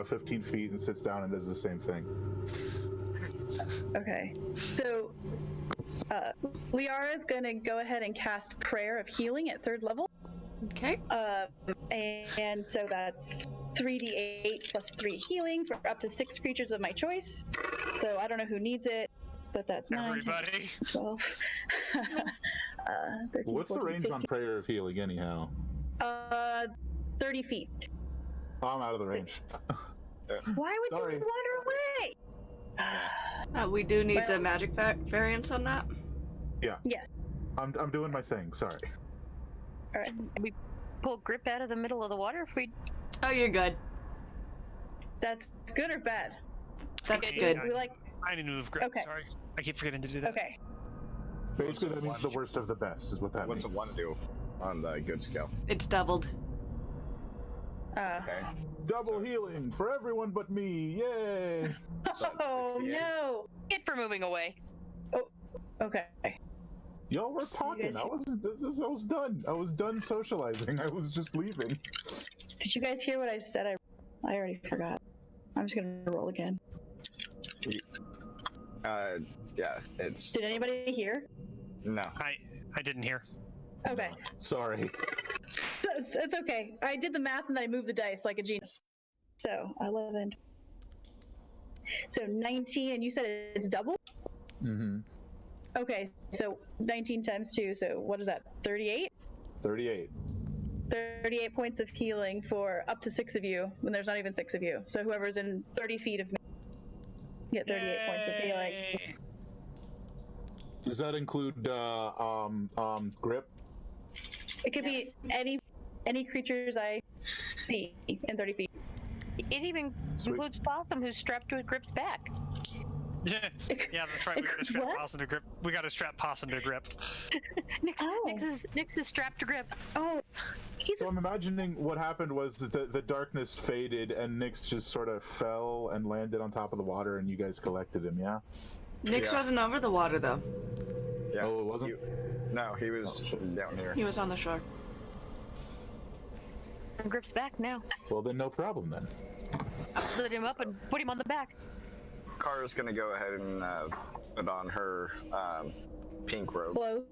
15 feet and sits down and does the same thing. Okay, so Lyara's gonna go ahead and cast Prayer of Healing at 3rd level. Okay. And so that's 3d8 plus 3 healing for up to 6 creatures of my choice. So I don't know who needs it, but that's 9, 10, Everybody. 12. 13, What's the 14, range on 15. Prayer of Healing, anyhow? 30 feet. Oh, I'm out of the range. Why would Sorry. you wander away? We do need the Well- magic variance on that. Yeah. Yes. I'm doing my thing. Sorry. All right. We pull Grip out of the middle of the water if we. Oh, you're good. That's good or bad? That's Okay, good. yeah. We like. I need to move Grip. Okay. Sorry, I keep forgetting to do that. Okay. Basically, that means the worst of the best is what that What's means. a 1 do on the good scale? It's doubled. Okay. Double healing for everyone but me. Yay! So it's Oh 68. no. Hit for moving away. Okay. Y'all were talking. guys- I was done. I was done socializing. I was just leaving. Did you guys hear what I said? I already forgot. I'm just gonna roll again. Yeah, it's Did anybody hear? no. I didn't hear. Okay. Sorry. It's okay. I did the math and then I moved the dice like a genius. So 11. So 19, and you said it's double? Mm-hmm. Okay, so 19 times 2, so what is that, 38? 38. 38 points of healing for up to 6 of you, when there's not even 6 of you. So whoever's in 30 feet of me get 38 points of healing. Yay! Does that include grip? It could be any creatures I see in 30 feet. It even Sweet. includes Possum, who's strapped to Grip's back. Yeah, that's right. We gotta strap What? Possum to Grip. We gotta strap Possum to Grip. Nix is strapped to Grip. Oh, So I'm imagining what happened was that the darkness faded and Nyx just sort of fell and landed on top of the water and you guys collected him, yeah? Nyx Yeah. wasn't over the water, though. Yeah. Oh, it wasn't? No, he was Oh, shit. down here. He was on the shore. Grip's back now. Well, then no problem then. Split him up and put him on the back. Kara's gonna go ahead and put on her pink robe. close.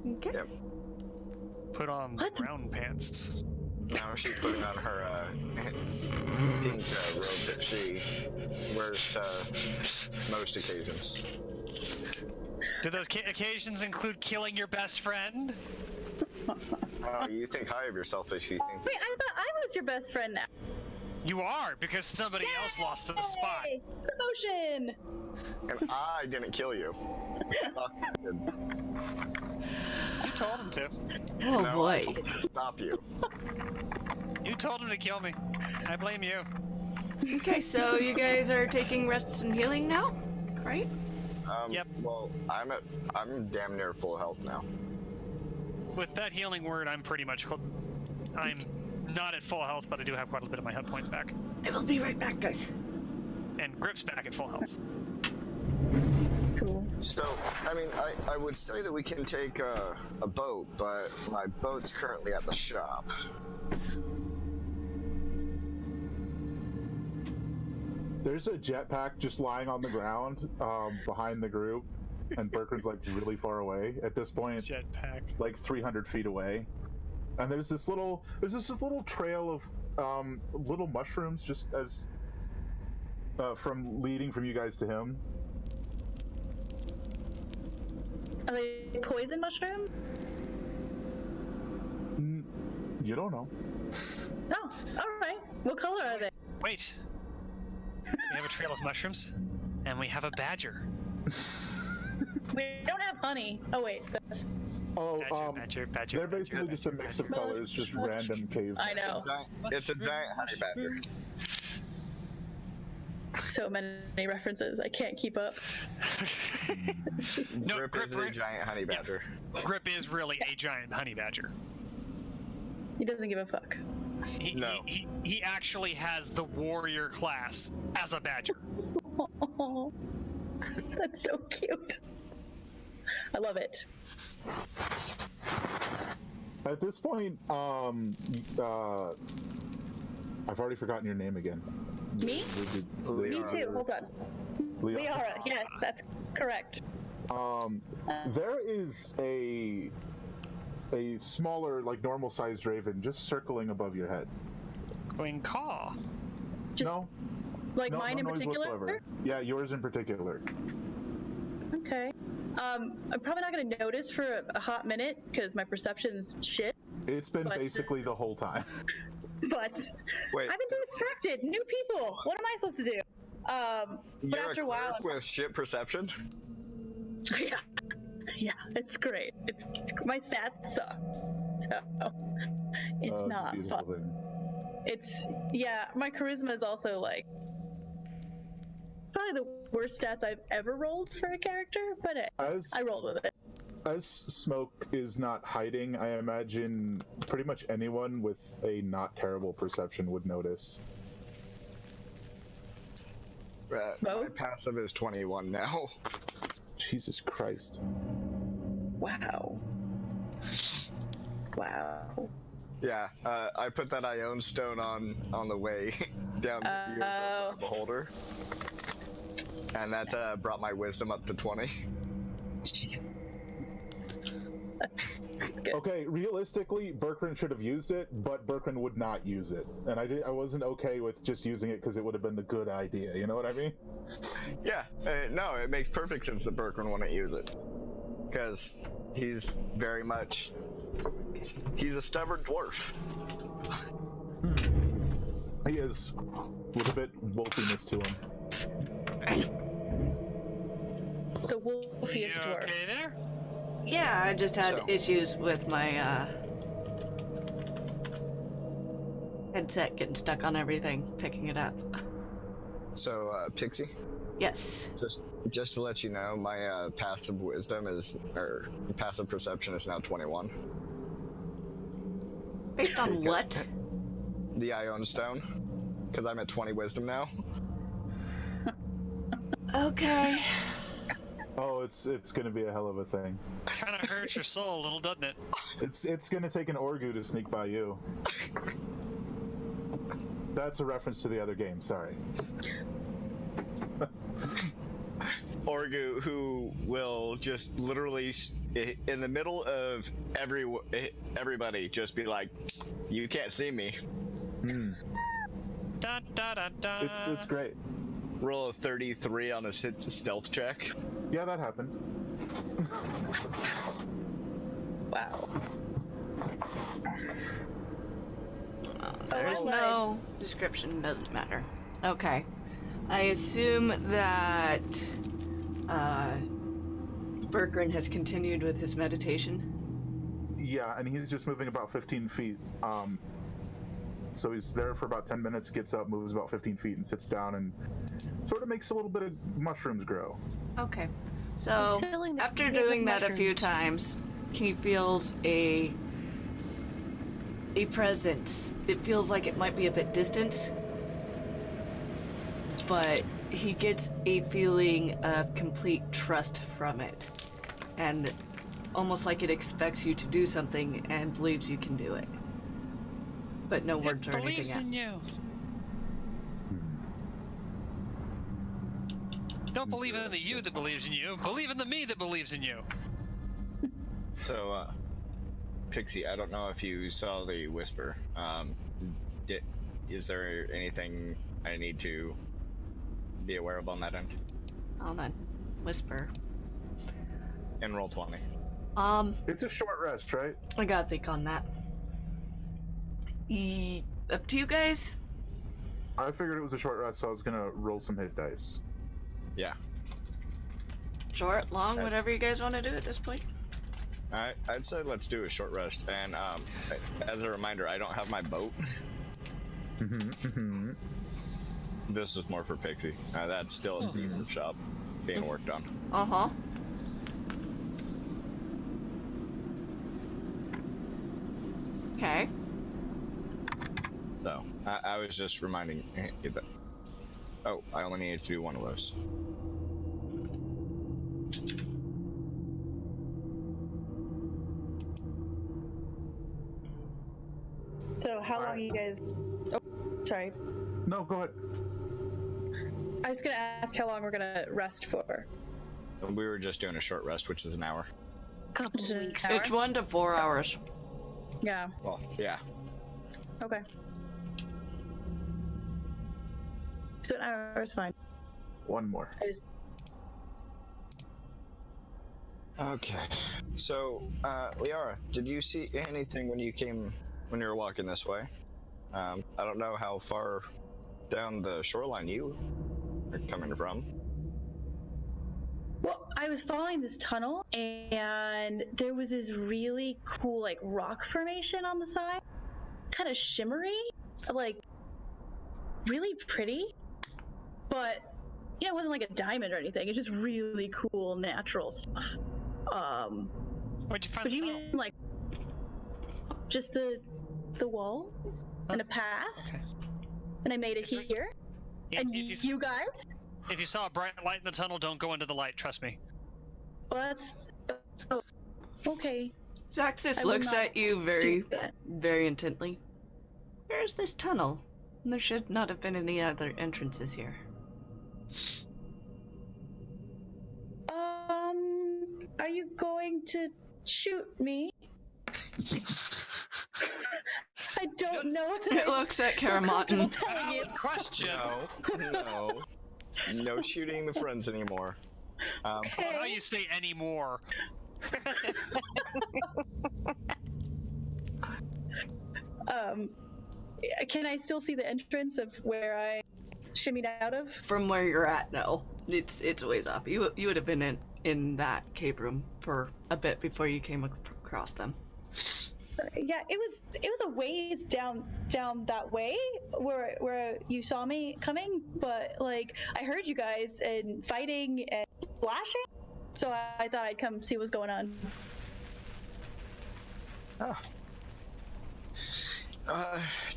Okay. Yep. Put on What? brown pants. Now she's putting on her pink robe that she wears to most occasions. Do those occasions include killing your best friend? You think high of yourself if you think. Wait, I thought I was your best friend now. You are, because somebody else lost to the spot. Yay! Promotion! And I didn't kill you. You told him to. Oh No, boy. I told him to stop you. You told him to kill me. I blame you. Okay, so you guys are taking rests and healing now, right? Yep. Well, I'm damn near full health now. With that healing word, I'm pretty much. I'm not at full health, but I do have quite a bit of my hit points back. I will be right back, guys. And Grip's back at full health. Cool. So, I mean, I would say that we can take a boat, but my boat's currently at the shop. There's a jetpack just lying on the ground behind the group, and Berkrins like really far away at this point, Jetpack. like 300 feet away. And there's this little trail of little mushrooms just as from leading from you guys to him. Are they poison mushrooms? You don't know. Oh, alright. What color are they? Wait. We have a trail of mushrooms, and we have a badger. We don't have honey. Oh wait, that's... Oh, Badger. they're basically just a mix of colors, just random cave. I know. It's a giant honey badger. So many references, I can't keep up. No, Grip is a giant honey badger. Grip is really a giant honey badger. He doesn't give a fuck. No. He actually has the warrior class as a badger. Oh, that's so cute. I love it. At this point, I've already forgotten your name again. Me? Me too, hold on. Lyara, yes, that's correct. There is a smaller, like normal-sized raven just circling above your head. Going caw. Just, no, like no, mine no in noise particular? whatsoever. Yeah, yours in particular. Okay. I'm probably not gonna notice for a hot minute because my perception's shit. It's been But- basically the whole time. But Wait. I've been distracted. New people. What am I supposed to do? But You're after a a while, cleric with shit perception? yeah, it's great. It's my stats suck, so it's Oh, it's a not beautiful fun. thing. My charisma is also like probably the worst stats I've ever rolled for a character, but I rolled with it. As smoke is not hiding, I imagine pretty much anyone with a not terrible perception would notice. My passive is 21 now. Jesus Christ. Wow. Yeah, I put that Ion Stone on the way down to the Beholder. And that brought my wisdom up to 20. Okay, realistically, Berkrins should have used it, but Berkrins would not use it. And I wasn't okay with just using it because it would have been the good idea, you know what I mean? Yeah, no, it makes perfect sense that Berkrins wouldn't use it. Because he's very much... He's a stubborn dwarf. He is. With a bit wolfiness to him. The wolfiest You dwarf. okay there? Yeah, I just had So- issues with my headset getting stuck on everything, picking it up. So, Pixie, Yes. just to let you know, my passive wisdom passive perception is now 21. Based on what? The Ion Stone, because I'm at 20 wisdom now. Okay. Oh, it's gonna be a hell of a thing. Kind of hurts your soul a little, doesn't it? It's gonna take an Orgu to sneak by you. That's a reference to the other game, sorry. Orgu, who will just literally, in the middle of everybody, just be like, "You can't see me." Hmm. Dun, dun, dun, dun. It's great. Roll a 33 on a stealth check. Yeah, that happened. Wow. There's no description, doesn't matter. Okay. I assume that Berkrins has continued with his meditation. Yeah, and he's just moving about 15 feet. So he's there for about 10 minutes, gets up, moves about 15 feet, and sits down and sort of makes a little bit of mushrooms grow. Okay. So, Telling the after people doing that a few mushrooms. times, he feels a presence. It feels like it might be a bit distant, but he gets a feeling of complete trust from it. And almost like it expects you to do something and believes you can do it. But no words or anything believes out. in you. Don't believe in the you that believes in you. Believe in the me that believes in you. So, Pixie, I don't know if you saw the whisper. Is there anything I need to be aware of on that end? Hold on. Whisper. And roll 20. It's a short rest, right? I gotta think on that. Up to you guys? I figured it was a short rest, so I was gonna roll some hit dice. Yeah. Short, long, whatever you guys want to do at this point. I'd say let's do a short rest. And as a reminder, I don't have my boat. This is more for Pixie. That's still in the workshop being worked on. Uh-huh. Okay. So, I was just reminding you that... Oh, I only needed to do one of those. So how long you guys... Oh, sorry. No, go ahead. I was gonna ask how long we're gonna rest for. We were just doing a short rest, which is an hour. Couple Just an weeks. hour? It's 1 to 4 hours. Yeah. Well, yeah. Okay. So an hour is fine. One more. Okay. So, Lyara, did you see anything when you were walking this way? I don't know how far down the shoreline you coming from? Well, I was following this tunnel, and there was this really cool, like, rock formation on the side. Kind of shimmery, like, really pretty. But, you know, it wasn't like a diamond or anything. It's just really cool, natural stuff. Where'd you find But the you tunnel? mean, like, just the walls and a path? Okay. And I made it here? And If you guys? If you saw a bright light in the tunnel, don't go into the light, trust me. Well, that's... Oh, okay. Zakxus I will looks not at you very, do that. very intently. Where's this tunnel? There should not have been any other entrances here. Are you going to shoot me? I don't know if It looks at Caramottin. Question. No shooting the friends anymore. Okay. How you say anymore? Can I still see the entrance of where I shimmied out of? From where you're at, no. It's ways off. You would have been in that cave room for a bit before you came across them. Yeah, it was a ways down that way where you saw me coming, but like I heard you guys and fighting and splashing, so I thought I'd come see what's going on.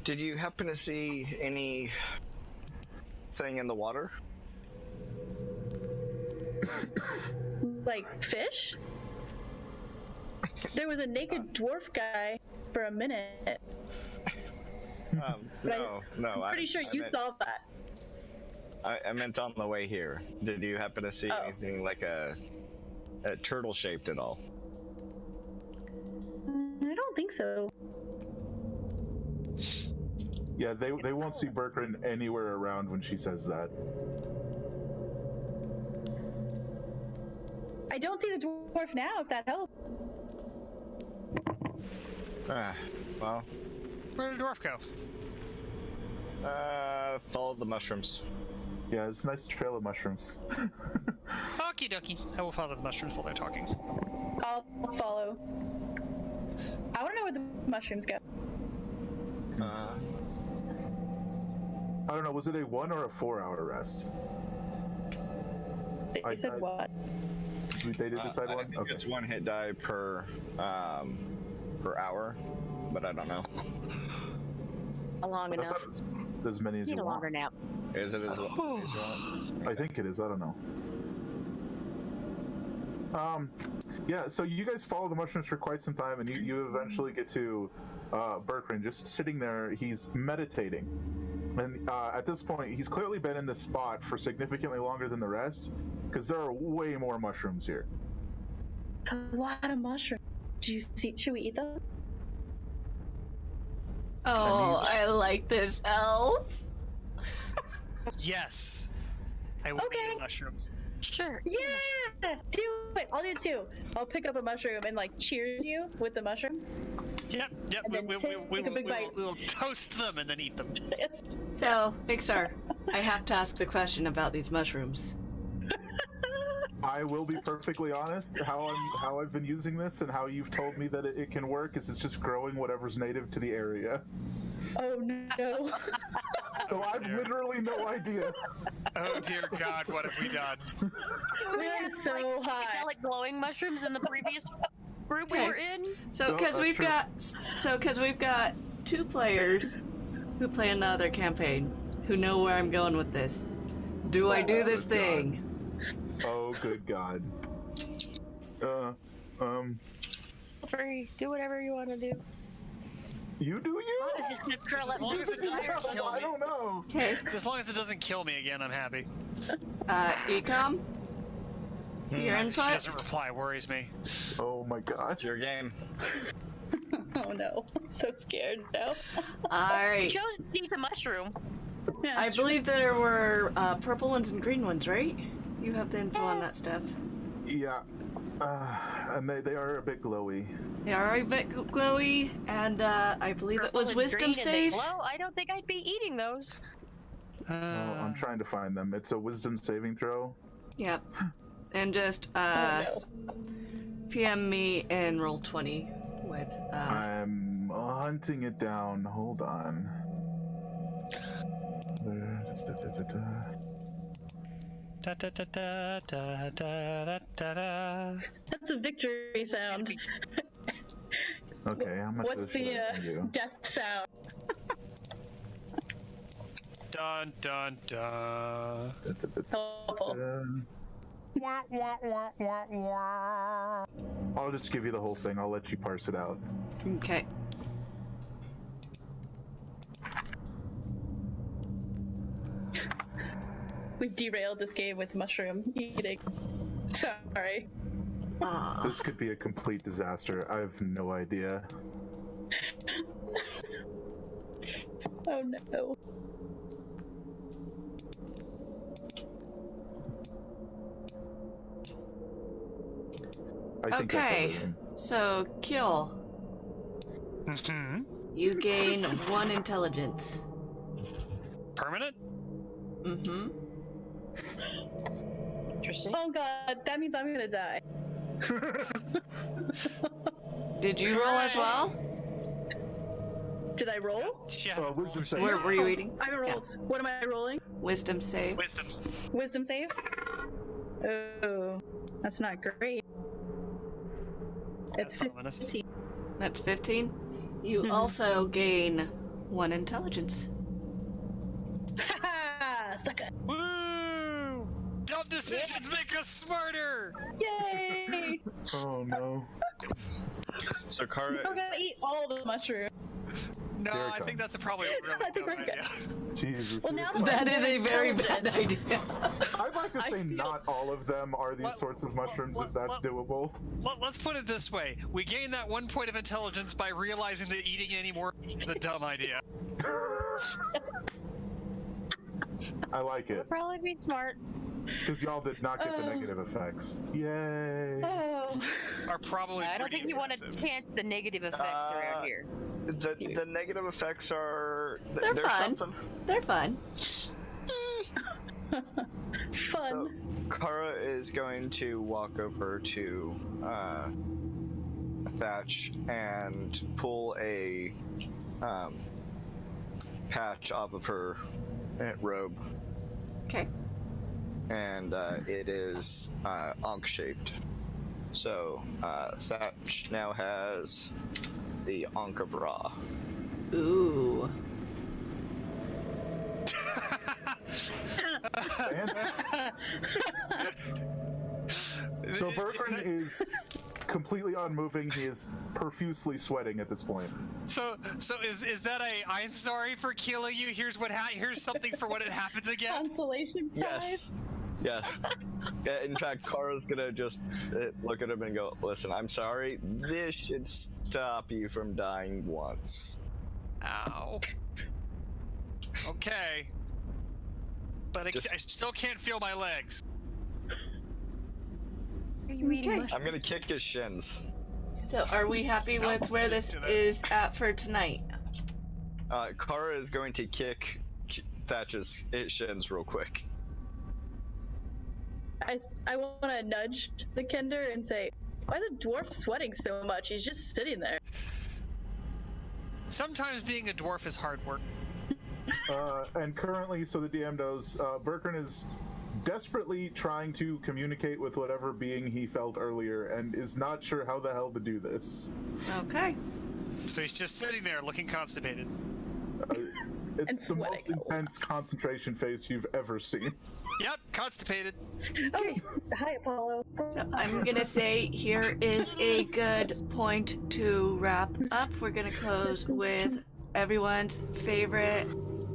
Did you happen to see anything in the water? Like fish? There was a naked dwarf guy for a minute. No. I'm pretty sure you saw that. I meant on the way here. Did you happen to see anything like a turtle shaped at all? I don't think so. Yeah, they won't see Berkrins anywhere around when she says that. I don't see the dwarf now, if that helps. Well. Where did the dwarf go? Follow the mushrooms. Yeah, it's a nice trail of mushrooms. Okie dokie. I will follow the mushrooms while they're talking. I'll follow. I want to know where the mushrooms go. I don't know, was it a 1 or a 4-hour rest? They said what? They did decide I one? think Okay. it's 1 hit die per hour, but I don't know. Long I enough. thought it was as many as Need you a longer want. nap. Is it as well? I think it is, I don't know. Yeah, so you guys follow the mushrooms for quite some time, and you eventually get to Berkrins just sitting there. He's meditating. And at this point, he's clearly been in this spot for significantly longer than the rest, because there are way more mushrooms here. A lot of mushrooms. Should we eat them? Oh, I like this elf. Yes. I will eat a mushroom. Sure. Yeah! Do it! I'll do 2. I'll pick up a mushroom and like cheers you with the mushroom. Yep. And then take a big bite. We will toast them and then eat them. So, Big Star, I have to ask the question about these mushrooms. I will be perfectly honest. How I've been using this and how you've told me that it can work is it's just growing whatever's native to the area. Oh no. So I've literally no idea. Oh dear God, what have we done? We are so high. Psychedelic glowing mushrooms in the previous group we Okay. were in. So, No, because that's we've got 2 players who play another campaign who know where I'm going with this. Do I do this good God. thing? Oh, good God. Free. Do whatever you want to do. You do you? As long as it doesn't kill I me. don't know. Okay. As long as it doesn't kill me again, I'm happy. Ecom? Your She input? doesn't reply, worries me. Oh my God. It's your game. Oh no. I'm so scared now. Alright. Chose to eat the mushroom. Yeah, I that's true. believe there were purple ones and green ones, right? You have the info on that stuff. Yeah. And they are a bit glowy. They are a bit glowy, and I believe it was Purple and wisdom green and they saves. glow. I don't think I'd be eating those. I'm trying to find them. It's a wisdom saving throw. Yep. And just PM me and roll 20 with. I'm hunting it down. Hold on. That's a victory sound. Okay, how much What's the death sound? Dun dun dun. Helpful. I'll just give you the whole thing. I'll let you parse it out. Okay. We've derailed this game with mushroom eating. Sorry. This could be a complete disaster. I have no idea. Oh no. I think that's Okay. everything. So, Kill, you gain 1 intelligence. Permanent? Mm-hmm. Interesting. Oh god, that means I'm gonna die. Did you roll as well? Did I roll? She has Wisdom save. Where were you eating? I haven't rolled. What am I rolling? Wisdom save. wisdom. Wisdom save? Oh, that's not great. It's That's ominous. 15. That's 15. You also gain 1 intelligence. Haha! Sucker! Woo! Dumb decisions make us smarter! Yay! Oh no. So Kara, We're gonna eat all the mushrooms. No, Here it I think comes. that's probably a really I think dumb we're good. idea. Jesus. Well, now That is a very bad idea. I'd like to say not all of them are these sorts of mushrooms, if that's doable. Let's put it this way. We gain that 1 point of intelligence by realizing that eating any more is a dumb idea. I like it, Probably be smart. because y'all did not get the negative effects. Yay. Oh. Are probably I don't pretty think you want to impressive. chant the negative effects around here. the negative effects are They're there's fun. something. They're fun. Fun. So Kara is going to walk over to Thatch and pull a patch off of her robe, Okay. and it is Ankh shaped. So Thatch now has the Ankh of Ra. Ooh. So Berkrins is completely unmoving. He is profusely sweating at this point. So is that a I'm sorry for killing you? Here's here's something for when it happens again. Consolation prize. Yes. Yeah, in fact, Kara's gonna just look at him and go, "Listen, I'm sorry. This should stop you from dying once." Ow. Okay. But I still can't feel my legs. Are you eating Okay. mushrooms? I'm gonna kick his shins. So, are we happy with where this is at for tonight? Kara is going to kick Thatch's shins real quick. I want to nudge the Kender and say, why is the dwarf sweating so much? He's just sitting there. Sometimes being a dwarf is hard work. And currently, so the DM knows, Berkrins is desperately trying to communicate with whatever being he felt earlier and is not sure how the hell to do this. Okay. So he's just sitting there looking constipated. It's And the most sweating a lot. intense concentration phase you've ever seen. Yep, constipated. Oh, hi, Apollo. So, I'm gonna say here is a good point to wrap up. We're gonna close with everyone's favorite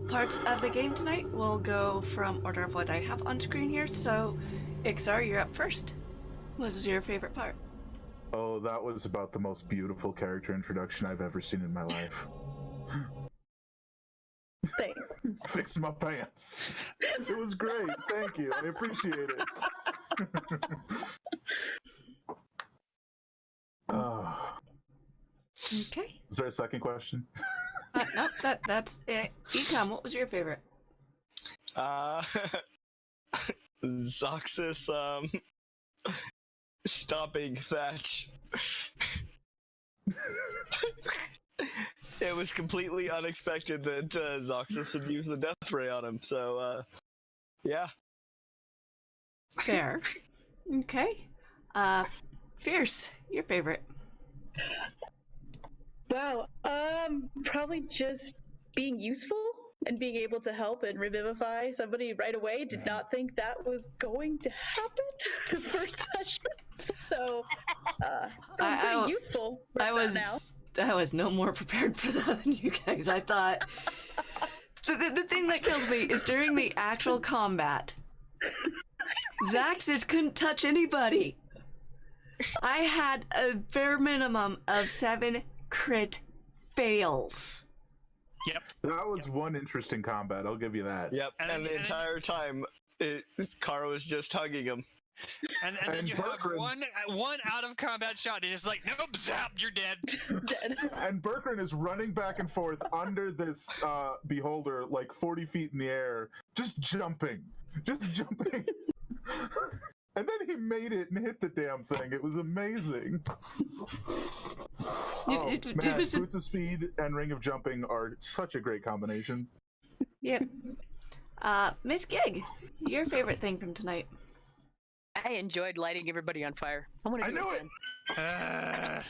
parts of the game tonight. We'll go from order of what I have on screen here. So, Ixar, you're up first. What was your favorite part? Oh, that was about the most beautiful character introduction I've ever seen in my life. Thanks. Fix my pants. It was great. Thank you. I appreciate it. Okay. Is there a second question? Nope, that's it. Ecom, what was your favorite? Zakxus, stopping Thatch. It was completely unexpected that Zakxus would use the death ray on him, so, yeah. Fair. Okay. Fierce, your favorite. Wow. Probably just being useful and being able to help and revivify somebody right away. Did not think that was going to happen the first session. So, pretty useful. I was no more prepared for that than you guys. I thought. The thing that kills me is during the actual combat, Zakxus couldn't touch anybody. I had a bare minimum of 7 crit fails. Yep. That was one interesting combat, I'll give you that. Yep, and the entire time, Kara was just hugging him. And then you have one out of combat shot, and it's like, nope, zap, you're dead. Dead. And Berkrins is running back and forth under this beholder, like 40 feet in the air, just jumping. And then he made it and hit the damn thing. It was amazing. Boots of Speed and Ring of Jumping are such a great combination. Yep. Miss Gig, your favorite thing from tonight? I enjoyed lighting everybody on fire. I want to do it again.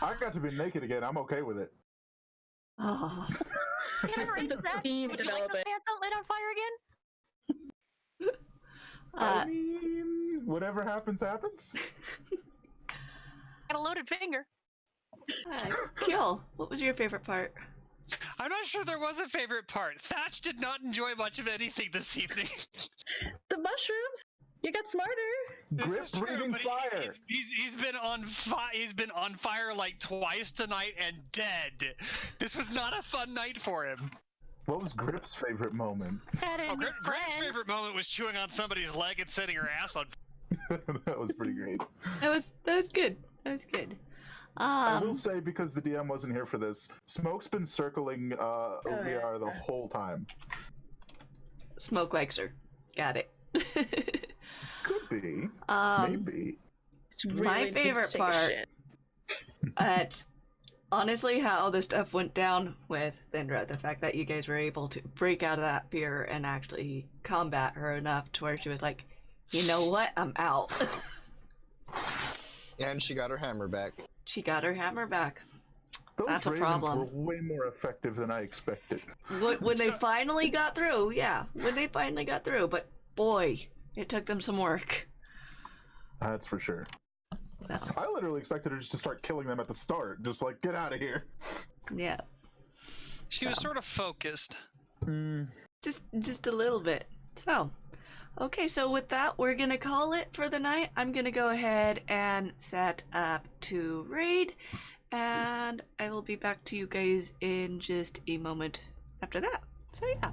I got to be naked again. I'm okay with it. Oh. It's a theme Would you like those development. pants lit on fire again? I mean, whatever happens, happens. Got a loaded finger. Kill, what was your favorite part? I'm not sure there was a favorite part. Thatch did not enjoy much of anything this evening. The mushrooms. You got smarter. Grip breathing fire. He's been on fire. He's been on fire like twice tonight and dead. This was not a fun night for him. What was Grip's favorite moment? Grip's favorite moment was chewing on somebody's leg and setting her ass on fire. That was pretty great. That was good. That was good. I will say, because the DM wasn't here for this, Smoke's been circling Lyara the whole time. Smoke likes her. Got it. Could be. Maybe. Really my favorite part. Honestly, how all this stuff went down with Thindra, the fact that you guys were able to break out of that fear and actually combat her enough to where she was like, you know what, I'm out. And she got her hammer back. She got her hammer back. Those That's a ravens problem. were way more effective than I expected. When they finally got through, but boy, it took them some work. That's for sure. So. I literally expected her just to start killing them at the start, just like, get out of here. Yeah. She was sort of focused. Just a little bit. So, okay, so with that, we're gonna call it for the night. I'm gonna go ahead and set up to raid, and I will be back to you guys in just a moment after that. So yeah.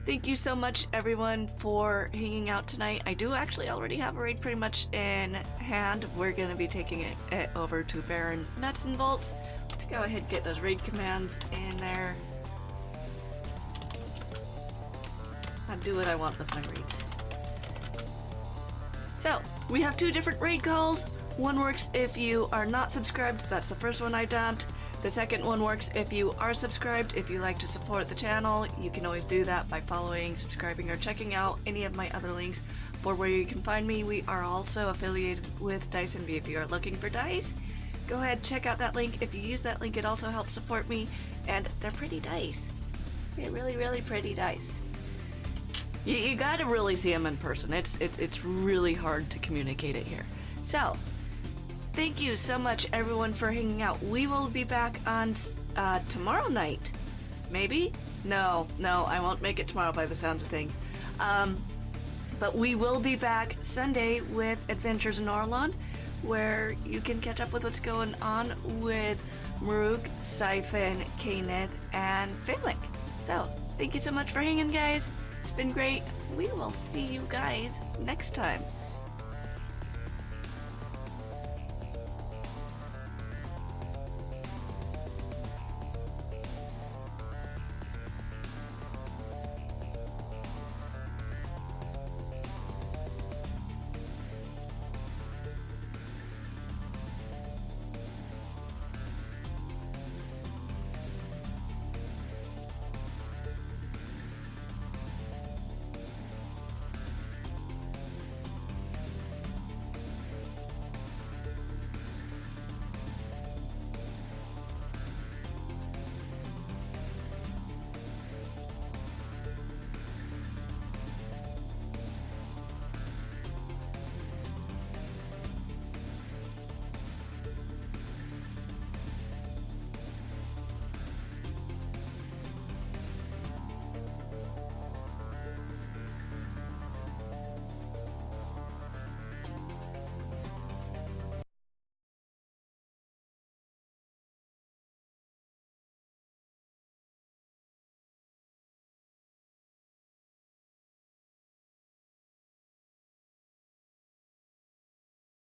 Thank you so much, everyone, for hanging out tonight. I do actually already have a raid pretty much in hand. We're going to be taking it over to Baron Nuts and Bolts. Let's go ahead and get those raid commands in there. I'll do what I want with my raids. So, we have 2 different raid calls. One works if you are not subscribed. That's the first one I dumped. The second one works if you are subscribed. If you like to support the channel, you can always do that by following, subscribing, or checking out any of my other links for where you can find me. We are also affiliated with Dice Envy. If you are looking for dice, go ahead, check out that link. If you use that link, it also helps support me, and they're pretty dice. They're really, really pretty dice. You gotta really see them in person. It's really hard to communicate it here. So, thank you so much, everyone, for hanging out. We will be back on tomorrow night. Maybe? No, I won't make it tomorrow by the sounds of things. But we will be back Sunday with Adventures in Orilond, where you can catch up with what's going on with Maruk, Siphon, Kaneth, and Finwick. So, thank you so much for hanging, guys. It's been great. We will see you guys next time.